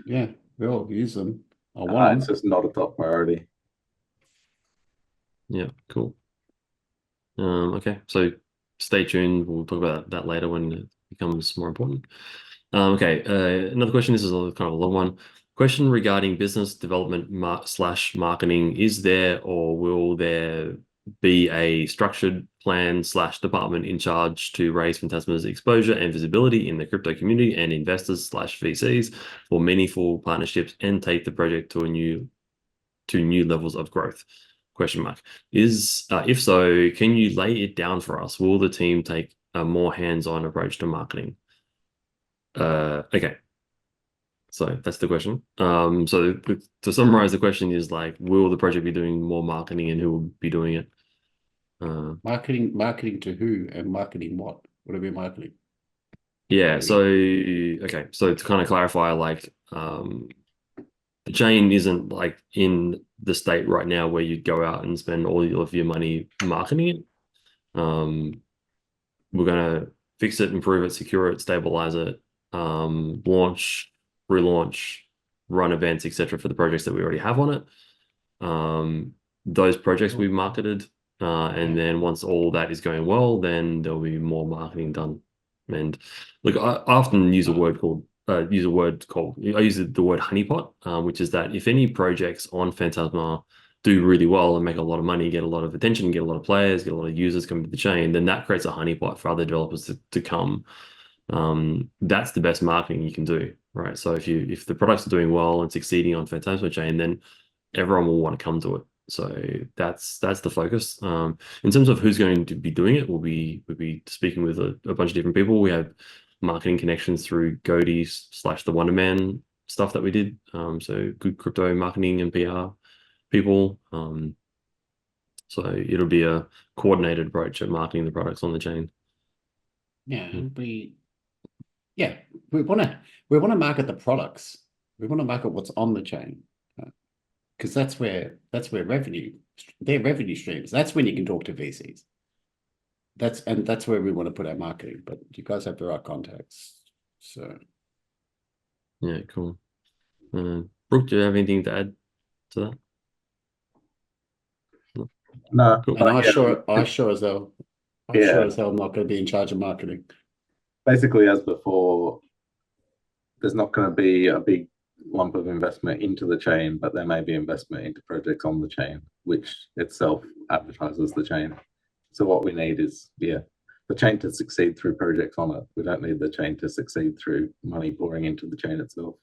Yeah, we'll use them. I want It's them. just not a top priority. Yeah, cool. Okay, so stay tuned. We'll talk about that later when it becomes more important. Okay, another question. This is kind of a long one. Question regarding business development slash marketing. Is there or will there be a structured plan slash department in charge to raise Phantasma's exposure and visibility in the crypto community and investors slash VCs for meaningful partnerships and take the project to new levels of growth? Question mark. If so, can you lay it down for us? Will the team take a more hands-on approach to marketing? Okay. So that's the question. So to summarize, the question is like, will the project be doing more marketing and who will be doing it? Marketing to who and marketing what? What are we marketing? Yeah. So okay. So to kind of clarify, like, the chain isn't like in the state right now where you'd go out and spend all of your money marketing it. We're gonna fix it, improve it, secure it, stabilize it, launch, relaunch, run events, etc. for the projects that we already have on it. Those projects we've marketed, and then once all that is going well, then there'll be more marketing done. And look, I often use a word called I use the word honeypot, which is that if any projects on Phantasma do really well and make a lot of money, get a lot of attention, get a lot of players, get a lot of users coming to the chain, then that creates a honeypot for other developers to come. That's the best marketing you can do, right? So if the products are doing well and succeeding on Phantasma chain, then everyone will want to come to it. So that's the focus. In terms of who's going to be doing it, we'll be speaking with a bunch of different people. We have marketing connections through GOATi / the Wonder Man stuff that we did. So good crypto marketing and PR people. So it'll be a coordinated approach at marketing the products on the chain. Yeah, Yeah, we want to market the products. We want to market what's on the chain, because that's where their revenue streams. That's when you can talk to VCs. That's where we want to put our marketing. But you guys have the right contacts, so Yeah, cool. Brooke, do you have anything to add to that? No? No, Cool. and I yeah, sure as hell yeah. am not going to be in charge of marketing. Basically, as before, there's not going to be a big lump of investment into the chain, but there may be investment into projects on the chain, which itself advertises the chain. So what we need is, the chain to succeed through projects on it. We don't need the chain to succeed through money pouring into the chain itself.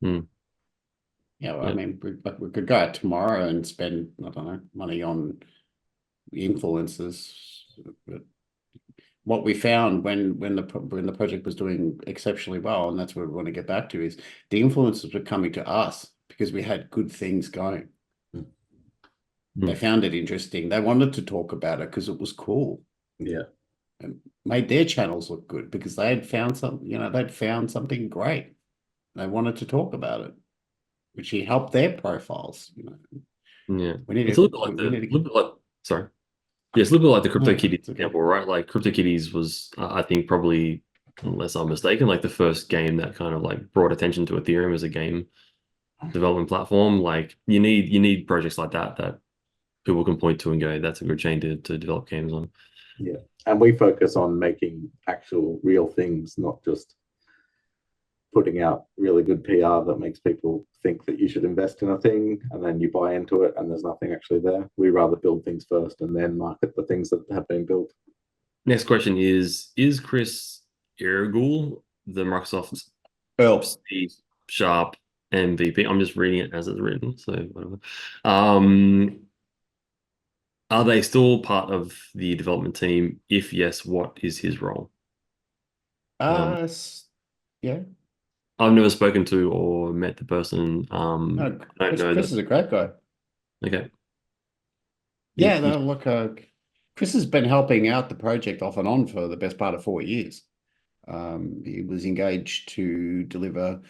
Yeah, well, I mean, we could go out tomorrow and spend, I don't know, money on influencers. But what we found when the project was doing exceptionally well, and that's what we want to get back to, is the influencers were coming to us because we had good things going. They found it interesting. They wanted to talk about it because it was cool. Yeah. And made their channels look good because they had found something great. They wanted to talk about it, which helped their profiles. Yeah, we need it's a little bit like sorry. Yeah, it's a little bit like the CryptoKitties example, right? Like CryptoKitties was, I think, probably, unless I'm mistaken, like the first game that kind of like brought attention to Ethereum as a game development platform. Like you need projects like that people can point to and go, that's a good chain to develop games on. Yeah, and we focus on making actual real things, not just putting out really good PR that makes people think that you should invest in a thing and then you buy into it and there's nothing actually there. We rather build things first and then market the things that have been built. Next question is Chris Eargle the Microsoft C# MVP? I'm just reading it as it's written, so whatever. Are they still part of the development team? If yes, what is his role? Yeah. I've never spoken to or met the person. I don't know Chris is a great guy. Okay. Yeah, no, look, Chris has been helping out the project off and on for the best part of 4 years. He was engaged to deliver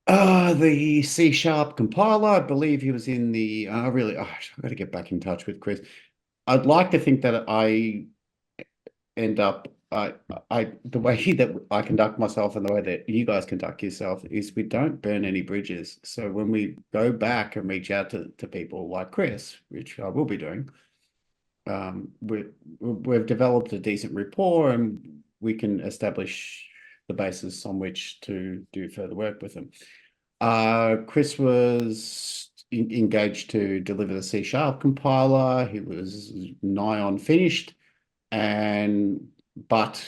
the C# compiler. I believe he was in the I've got to get back in touch with Chris. I'd like to think that I end up the way that I conduct myself and the way that you guys conduct yourself is we don't burn any bridges. So when we go back and reach out to people like Chris, which I will be doing, we've developed a decent rapport and we can establish the basis on which to do further work with them. Chris was engaged to deliver the C# compiler. He was nigh on finished, but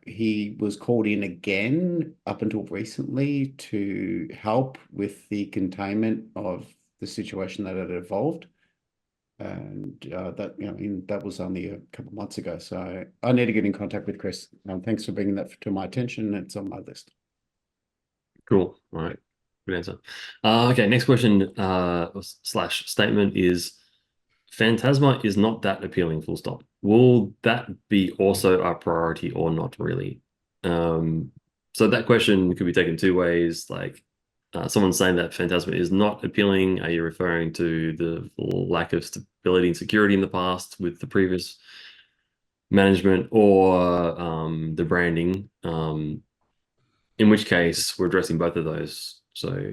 he was called in again up until recently to help with the containment of the situation that had evolved. And that was only a couple of months ago. So I need to get in contact with Chris. Thanks for bringing that to my attention. It's on my list. Cool. All right. Good answer. Okay, next question / statement is Phantasma is not that appealing, full stop. Will that be also a priority or not really? So that question could be taken two ways. Like someone's saying that Phantasma is not appealing. Are you referring to the lack of stability and security in the past with the previous management, or the branding? In which case, we're addressing both of those. So,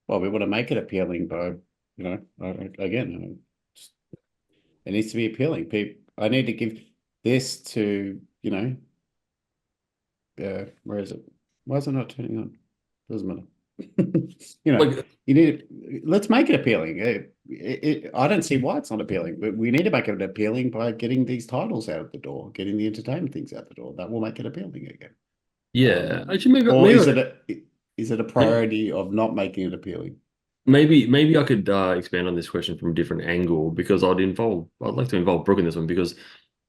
well, we want to make it appealing, but again, it needs to be appealing. I need to give this to where is it? Why is it not turning on? Doesn't matter. You need let's make it appealing. I don't see why it's not appealing, but we need to make it appealing by getting these titles out of the door, getting the entertainment things out the door. That will make it appealing again. Yeah, actually, or is it a priority of not making it appealing? Maybe I could expand on this question from a different angle, because I'd like to involve Brooke in this one, because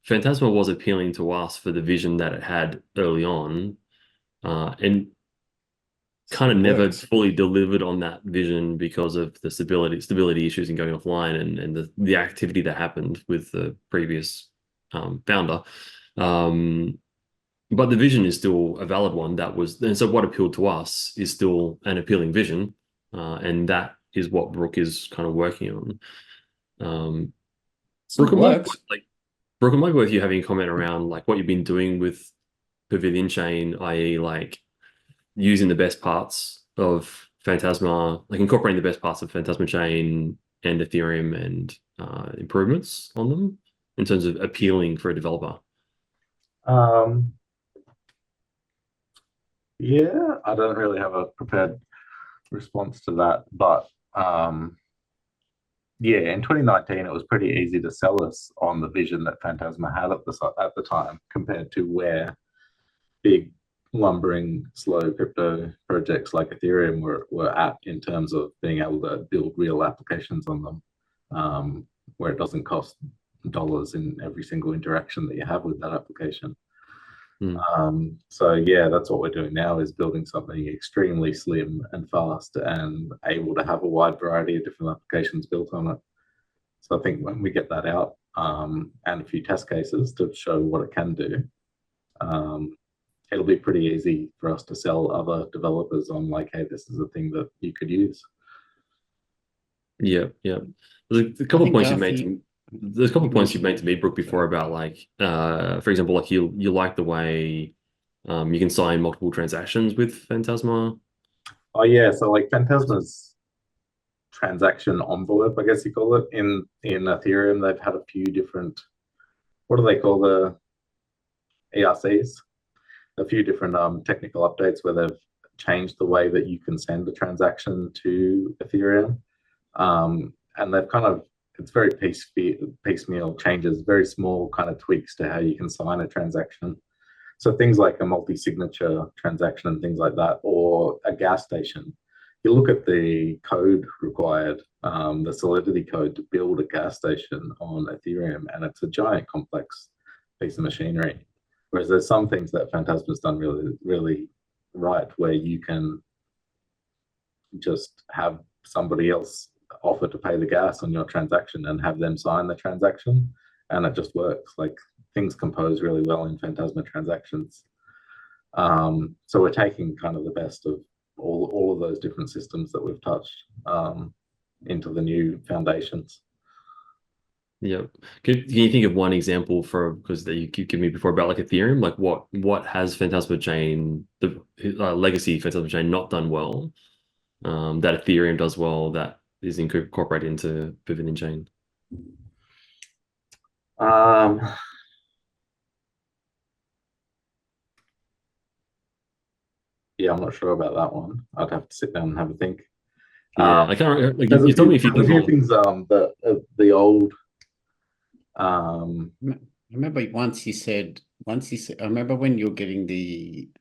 Phantasma was appealing to us for the vision that it had early on, and kind of never fully delivered on that vision because of the stability issues and going offline and the activity that happened with the previous founder. but the vision is still a valid one. And so what appealed to us is still an appealing vision, and that is what Brooke is kind of working on. Still Brooke, it might works. Brooke, it might be worth you having a comment around like what you've been doing with Pavillion Chain, i.e., like using the best parts of Phantasma, like incorporating the best parts of Phantasma Chain and Ethereum and improvements on them in terms of appealing for a developer. Yeah, I don't really have a prepared response to that, but yeah, in 2019 it was pretty easy to sell us on the vision that Phantasma had at the time compared to where big lumbering slow crypto projects like Ethereum were at in terms of being able to build real applications on them, where it doesn't cost dollars in every single interaction that you have with that application. So yeah, that's what we're doing now, is building something extremely slim and fast and able to have a wide variety of different applications built on it. So I think when we get that out, and a few test cases to show what it can do, it'll be pretty easy for us to sell other developers on like, hey, this is a thing that you could use. Yeah. There's a couple of points you've made to me, Brooke, before Sorry. about like, for example, like you like the way you can sign multiple transactions with Phantasma. Oh yeah, so like Phantasma's transaction envelope, I guess you call it, in Ethereum, they've had a few different, what do they call the ERCs? A few different technical updates where they've changed the way that you can send a transaction to Ethereum. And they've kind of, it's very piecemeal changes, very small kind of tweaks to how you can sign a transaction. So things like a multi-signature transaction and things like that, or a gas station. You look at the code required, the Solidity code to build a gas station on Ethereum, and it's a giant complex piece of machinery. Whereas there's some things that Phantasma's done really, really right, where you can just have somebody else offer to pay the gas on your transaction and have them sign the transaction, and it just works. Like, things compose really well in Phantasma transactions. So we're taking kind of the best of all of those different systems that we've touched into the new foundations. Yeah. Can you think of one example because that you give me before about like Ethereum, like what has Phantasma Chain, the legacy Phantasma Chain, not done well, that Ethereum does well, that is incorporated into Pavillion Chain? Yeah, I'm not sure about that one. I'd have to sit down and have a think. Yeah, I can't remember. Like, There's you told me a few things. things the old. I remember once you said, I remember when you're getting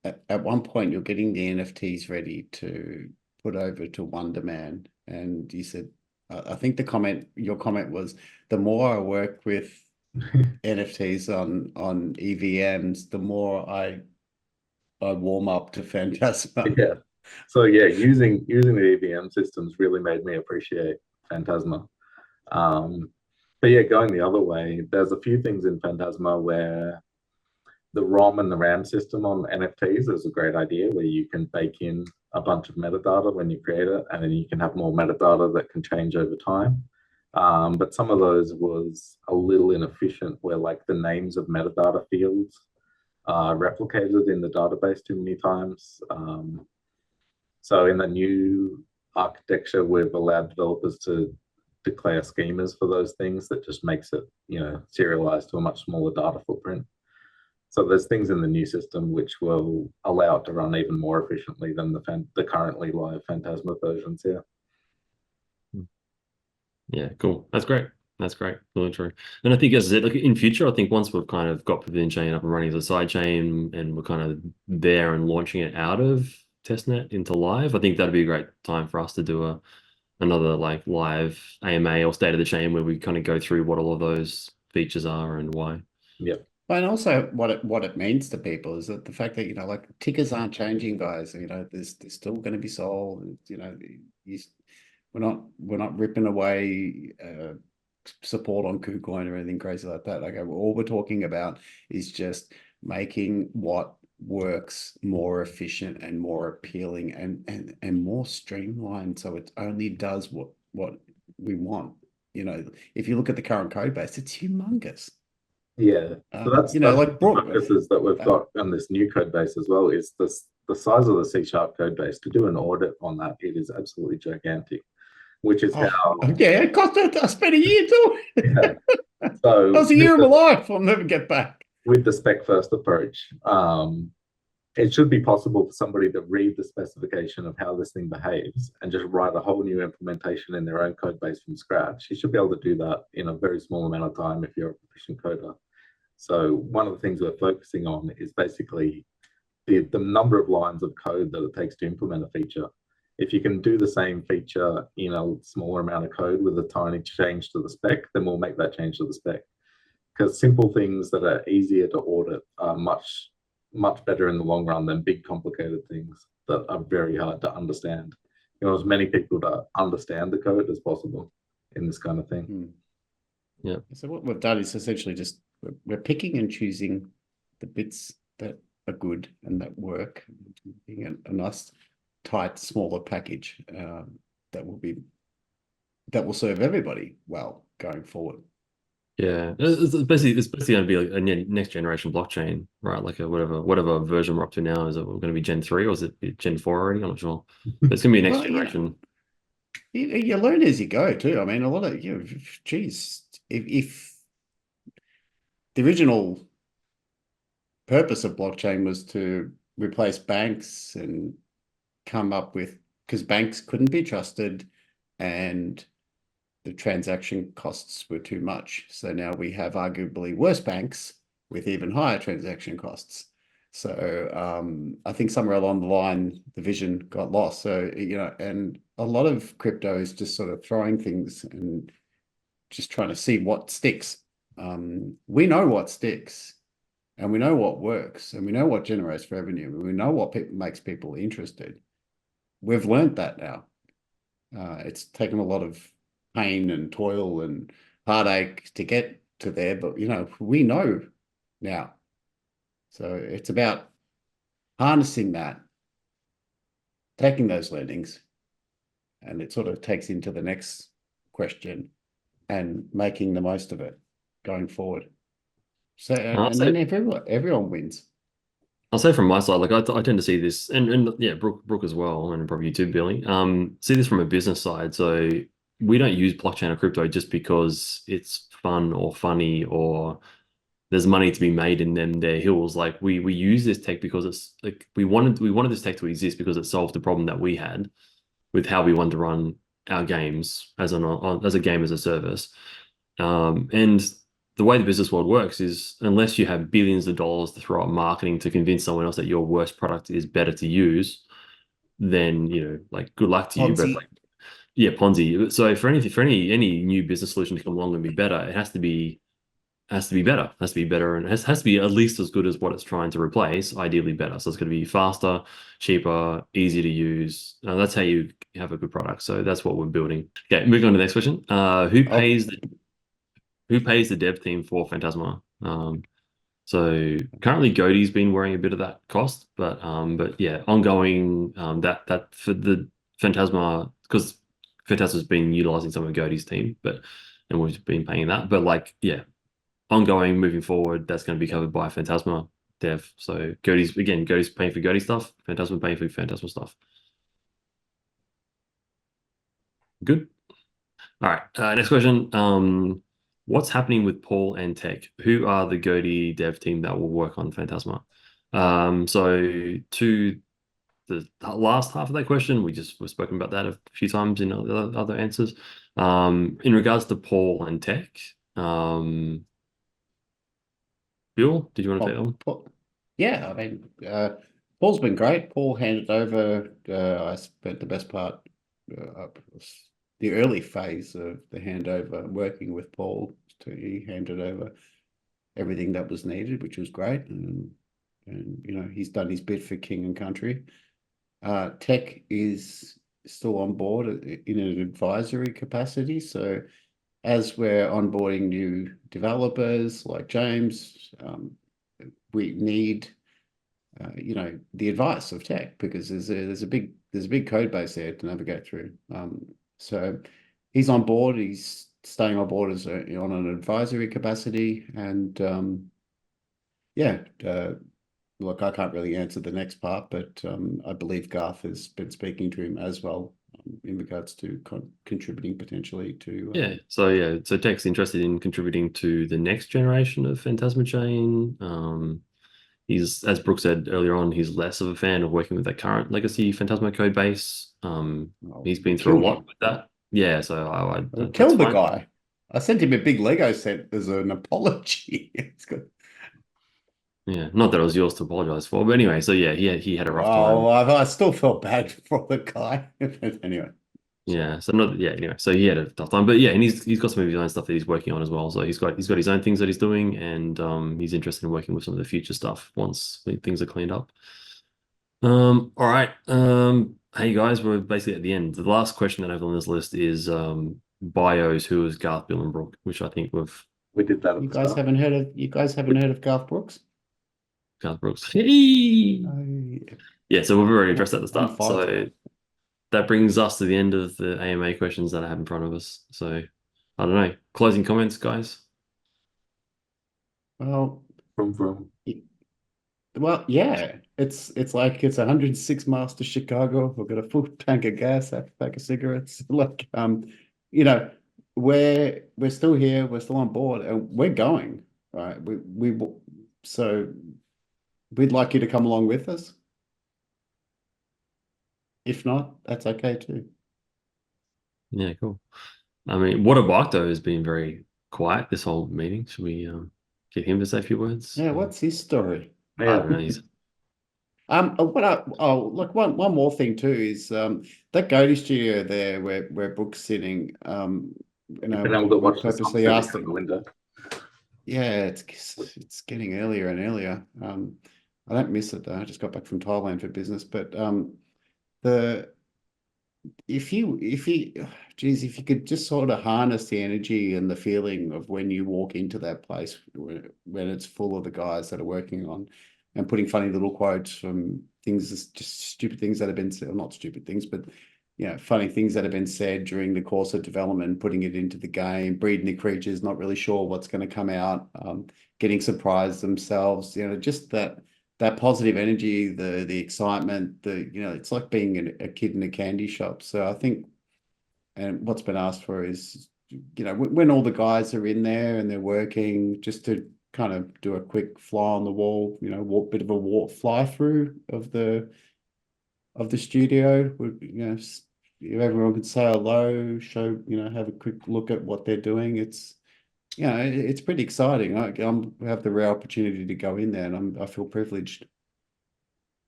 at one point you're getting the NFTs ready to put over to Wonderman, and you said, I think your comment was, the more I work with NFTs on EVMs, the more I warm up to Phantasma. Yeah. So yeah, using the EVM systems really made me appreciate Phantasma. But yeah, going the other way, there's a few things in Phantasma where the ROM and the RAM system on NFTs is a great idea, where you can bake in a bunch of metadata when you create it, and then you can have more metadata that can change over time. But some of those was a little inefficient, where like the names of metadata fields are replicated in the database too many times. So in the new architecture, we've allowed developers to declare schemas for those things that just makes it, serialized to a much smaller data footprint. So there's things in the new system which will allow it to run even more efficiently than the currently live Phantasma versions here. Yeah, cool. That's great. Really true. And I think, as I said, like in future, I think once we've kind of got Pavillion Chain up and running as a side chain and we're kind of there and launching it out of testnet into live, I think that'd be a great time for us to do another like live AMA or state of the chain where we kind of go through what all of those features are and why. Yep. And also what it means to people is that the fact that, like, tickers aren't changing, guys. There's still going to be sold. We're not ripping away support on KuCoin or anything crazy like that. Like, all we're talking about is just making what works more efficient and more appealing and more streamlined, so it only does what we want. You know, if you look at the current code base, it's humongous. Yeah, so that's you know, that's like the Brooke, focuses that we've got on this new code base as well. Is this the size of the C# code base? To do an audit on that, it is absolutely gigantic. Which is how, yeah, it cost. I spent a year doing it. yeah. So That was a year of my life. I'll never get back. with the spec first approach, it should be possible for somebody to read the specification of how this thing behaves and just write a whole new implementation in their own code base from scratch. You should be able to do that in a very small amount of time if you're a proficient coder. So one of the things we're focusing on is basically the number of lines of code that it takes to implement a feature. If you can do the same feature in a smaller amount of code with a tiny change to the spec, then we'll make that change to the spec. Because simple things that are easier to audit are much better in the long run than big complicated things that are very hard to understand. You know, as many people to understand the code as possible in this kind of thing. Yeah. So what we've done is essentially just we're picking and choosing the bits that are good and that work, being a nice, tight, smaller package that will serve everybody well going forward. Yeah, it's basically going to be like a next generation blockchain, right? Like a whatever version we're up to now. Is it going to be Gen 3 or is it Gen 4 already? I'm not sure. But it's going to be a next generation. You learn as you go too. I mean, a lot of geez, if the original purpose of blockchain was to replace banks and come up with, because banks couldn't be trusted and the transaction costs were too much. So now we have arguably worse banks with even higher transaction costs. So I think somewhere along the line, the vision got lost. So, and a lot of crypto is just sort of throwing things and just trying to see what sticks. We know what sticks and we know what works and we know what generates revenue. And we know what makes people interested. We've learned that now. It's taken a lot of pain and toil and heartache to get to there, but we know now. So it's about harnessing that, taking those learnings, and it sort of takes into the next question and making the most of it going forward. So and then everyone wins. I'll say from my side, like I tend to see this, and yeah, Brooke as well, and probably you too, Billy. See this from a business side. So we don't use blockchain or crypto just because it's fun or funny or there's money to be made in their hills. Like we use this tech because it's like we wanted this tech to exist because it solved the problem that we had with how we wanted to run our games as a game as a service. And the way the business world works is unless you have billions of dollars to throw at marketing to convince someone else that your worst product is better to use, then like good luck to you. But like, yeah, Ponzi. So for any new business solution to come along and be better, it has to be better. It has to be better, and it has to be at least as good as what it's trying to replace, ideally better. So it's going to be faster, cheaper, easy to use. That's how you have a good product. So that's what we're building. Okay, moving on to the next question. Who pays the dev team for Phantasma? So currently GOATi's been wearing a bit of that cost, but yeah, ongoing that for the Phantasma, because Phantasma's been utilizing some of GOATi's team, and we've been paying that. But like, yeah, ongoing moving forward, that's going to be covered by Phantasma dev. So GOATi's paying for GOATi stuff, Phantasma paying for Phantasma stuff. Good. All right. Next question. What's happening with Paul and Tek? Who are the GOATi dev team that will work on Phantasma? So to the last half of that question, we've spoken about that a few times in other answers. In regards to Paul and Tek, Bill, did you want to take that one? Yeah, I mean, Paul's been great. Paul handed over. I spent the best part the early phase of the handover working with Paul. He handed over everything that was needed, which was great, and he's done his bit for King and Country. Tek is still on board in an advisory capacity, so as we're onboarding new developers like James, we need the advice of Tek, because there's a big code base there to navigate through. So he's on board. He's staying on board as on an advisory capacity, and look, I can't really answer the next part, but I believe Garth has been speaking to him as well in regards to contributing potentially to. So Tek's interested in contributing to the next generation of Phantasma chain. He's, as Brooke said earlier on, he's less of a fan of working with the current legacy Phantasma code base. He's been through a lot with that. Yeah, so I killed the guy. I sent him a big Lego set as an apology. It's good. Yeah, not that it was yours to apologize for, but anyway, so yeah, he had a rough time. Oh, I still felt bad for the guy. Anyway. Yeah, anyway, so he had a tough time, but yeah, and he's got some of his own stuff that he's working on as well. So he's got his own things that he's doing, and he's interested in working with some of the future stuff once things are cleaned up. All right. Hey guys, we're basically at the end. The last question that I have on this list is bios, who is Garth, Bill, and Brooke, which I think we did that. You guys haven't heard of Garth Brooks? Garth Brooks. Hey! Yeah. Yeah, so we've already addressed that at the start. So that brings us to the end of the AMA questions that I have in front of us. So I don't know. Closing comments, guys? Well, Vroom. Well, yeah, it's like it's 106 miles to Chicago. We've got a full tank of gas, a pack of cigarettes. Like, we're still here, we're still on board, and we're going, right? So we'd like you to come along with us. If not, that's okay too. Yeah, cool. I mean, What About though has been very quiet this whole meeting. Should we get him to say a few words? Yeah, what's his story? I don't know. Look, one more thing too is that GOATi studio there where Brooke's sitting. We purposely asked the window. Yeah, it's getting earlier and earlier. I don't miss it though. I just got back from Thailand for business, but if you could just sort of harness the energy and the feeling of when you walk into that place, when it's full of the guys that are working on and putting funny little quotes from things, just stupid things that have been said, not stupid things, but funny things that have been said during the course of development, putting it into the game, breeding the creatures, not really sure what's going to come out, getting surprised themselves, just that positive energy, the excitement, it's like being a kid in a candy shop. So I think, and what's been asked for is, when all the guys are in there and they're working, just to kind of do a quick fly on the wall, bit of a fly through of the studio. If everyone could say hello, show, have a quick look at what they're doing. It's pretty exciting. I have the rare opportunity to go in there, and I feel privileged.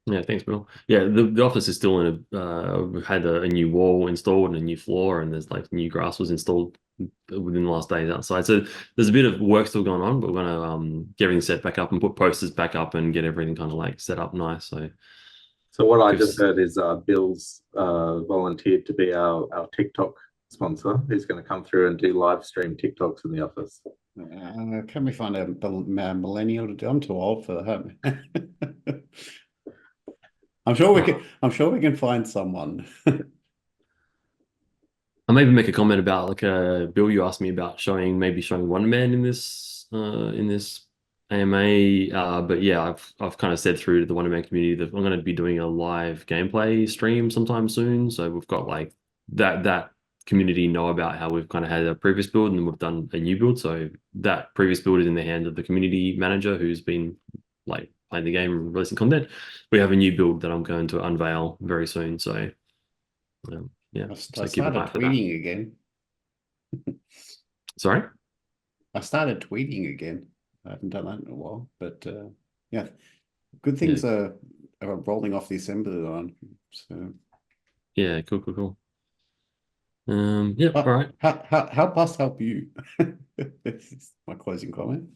Yeah, thanks, Bill. Yeah, the office is still in we've had a new wall installed and a new floor, and there's like new grass was installed within the last days outside. So there's a bit of work still going on, but we're gonna get everything set back up and put posters back up and get everything kind of like set up nice. So what I just heard is Bill's volunteered to be our TikTok sponsor. He's going to come through and do live stream TikToks in the office. Can we find a millennial to do? I'm too old for that. I'm sure we can find someone. I'll maybe make a comment about like Bill, you asked me about maybe showing Wonder Man in this AMA, but yeah, I've kind of said through to the Wonder Man community that I'm going to be doing a live gameplay stream sometime soon. So we've got like that community know about how we've kind of had a previous build and we've done a new build. So that previous build is in the hands of the community manager who's been like playing the game and releasing content. We have a new build that I'm going to unveil very soon. So yeah, I so started tweeting again. Sorry? I started tweeting again. I haven't done that in a while, but yeah, good things are rolling off the assembly line. So yeah, cool. Yeah, all right. Help us help you. That's my closing comment.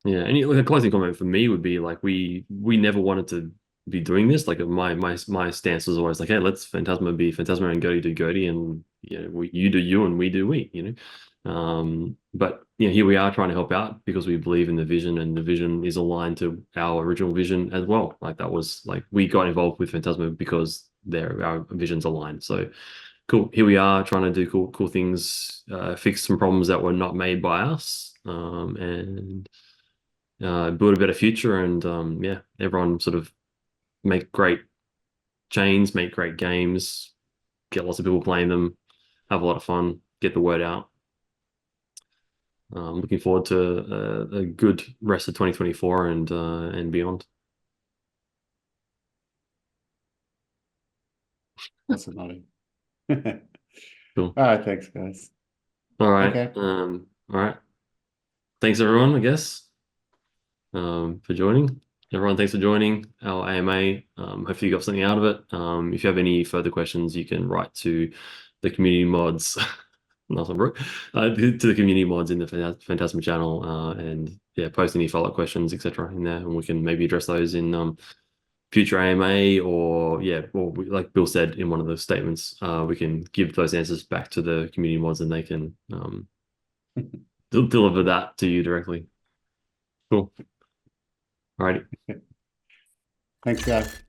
Yeah, and a closing comment for me would be like we never wanted to be doing this. Like my stance was always like, hey, let's Phantasma be Phantasma and GOATi do GOATi, and you do you and we do we. But here we are trying to help out because we believe in the vision, and the vision is aligned to our original vision as well. Like that was like we got involved with Phantasma because our visions aligned. So cool. Here we are trying to do cool things, fix some problems that were not made by us, and build a better future. And everyone sort of make great chains, make great games, get lots of people playing them, have a lot of fun, get the word out. Looking forward to a good rest of 2024 and beyond. That's a nodding. Cool. All right, thanks, guys. All right. Okay. All right. Thanks everyone, I guess, for joining. Everyone, thanks for joining our AMA. Hopefully you got something out of it. If you have any further questions, you can write to the community mods. Nice one, Brooke. To the community mods in the Phantasma channel, and post any follow-up questions, etc. in there, and we can maybe address those in future AMA, or like Bill said in one of the statements, we can give those answers back to the community mods, and they can deliver that to you directly. Cool. All righty. Thanks, guys.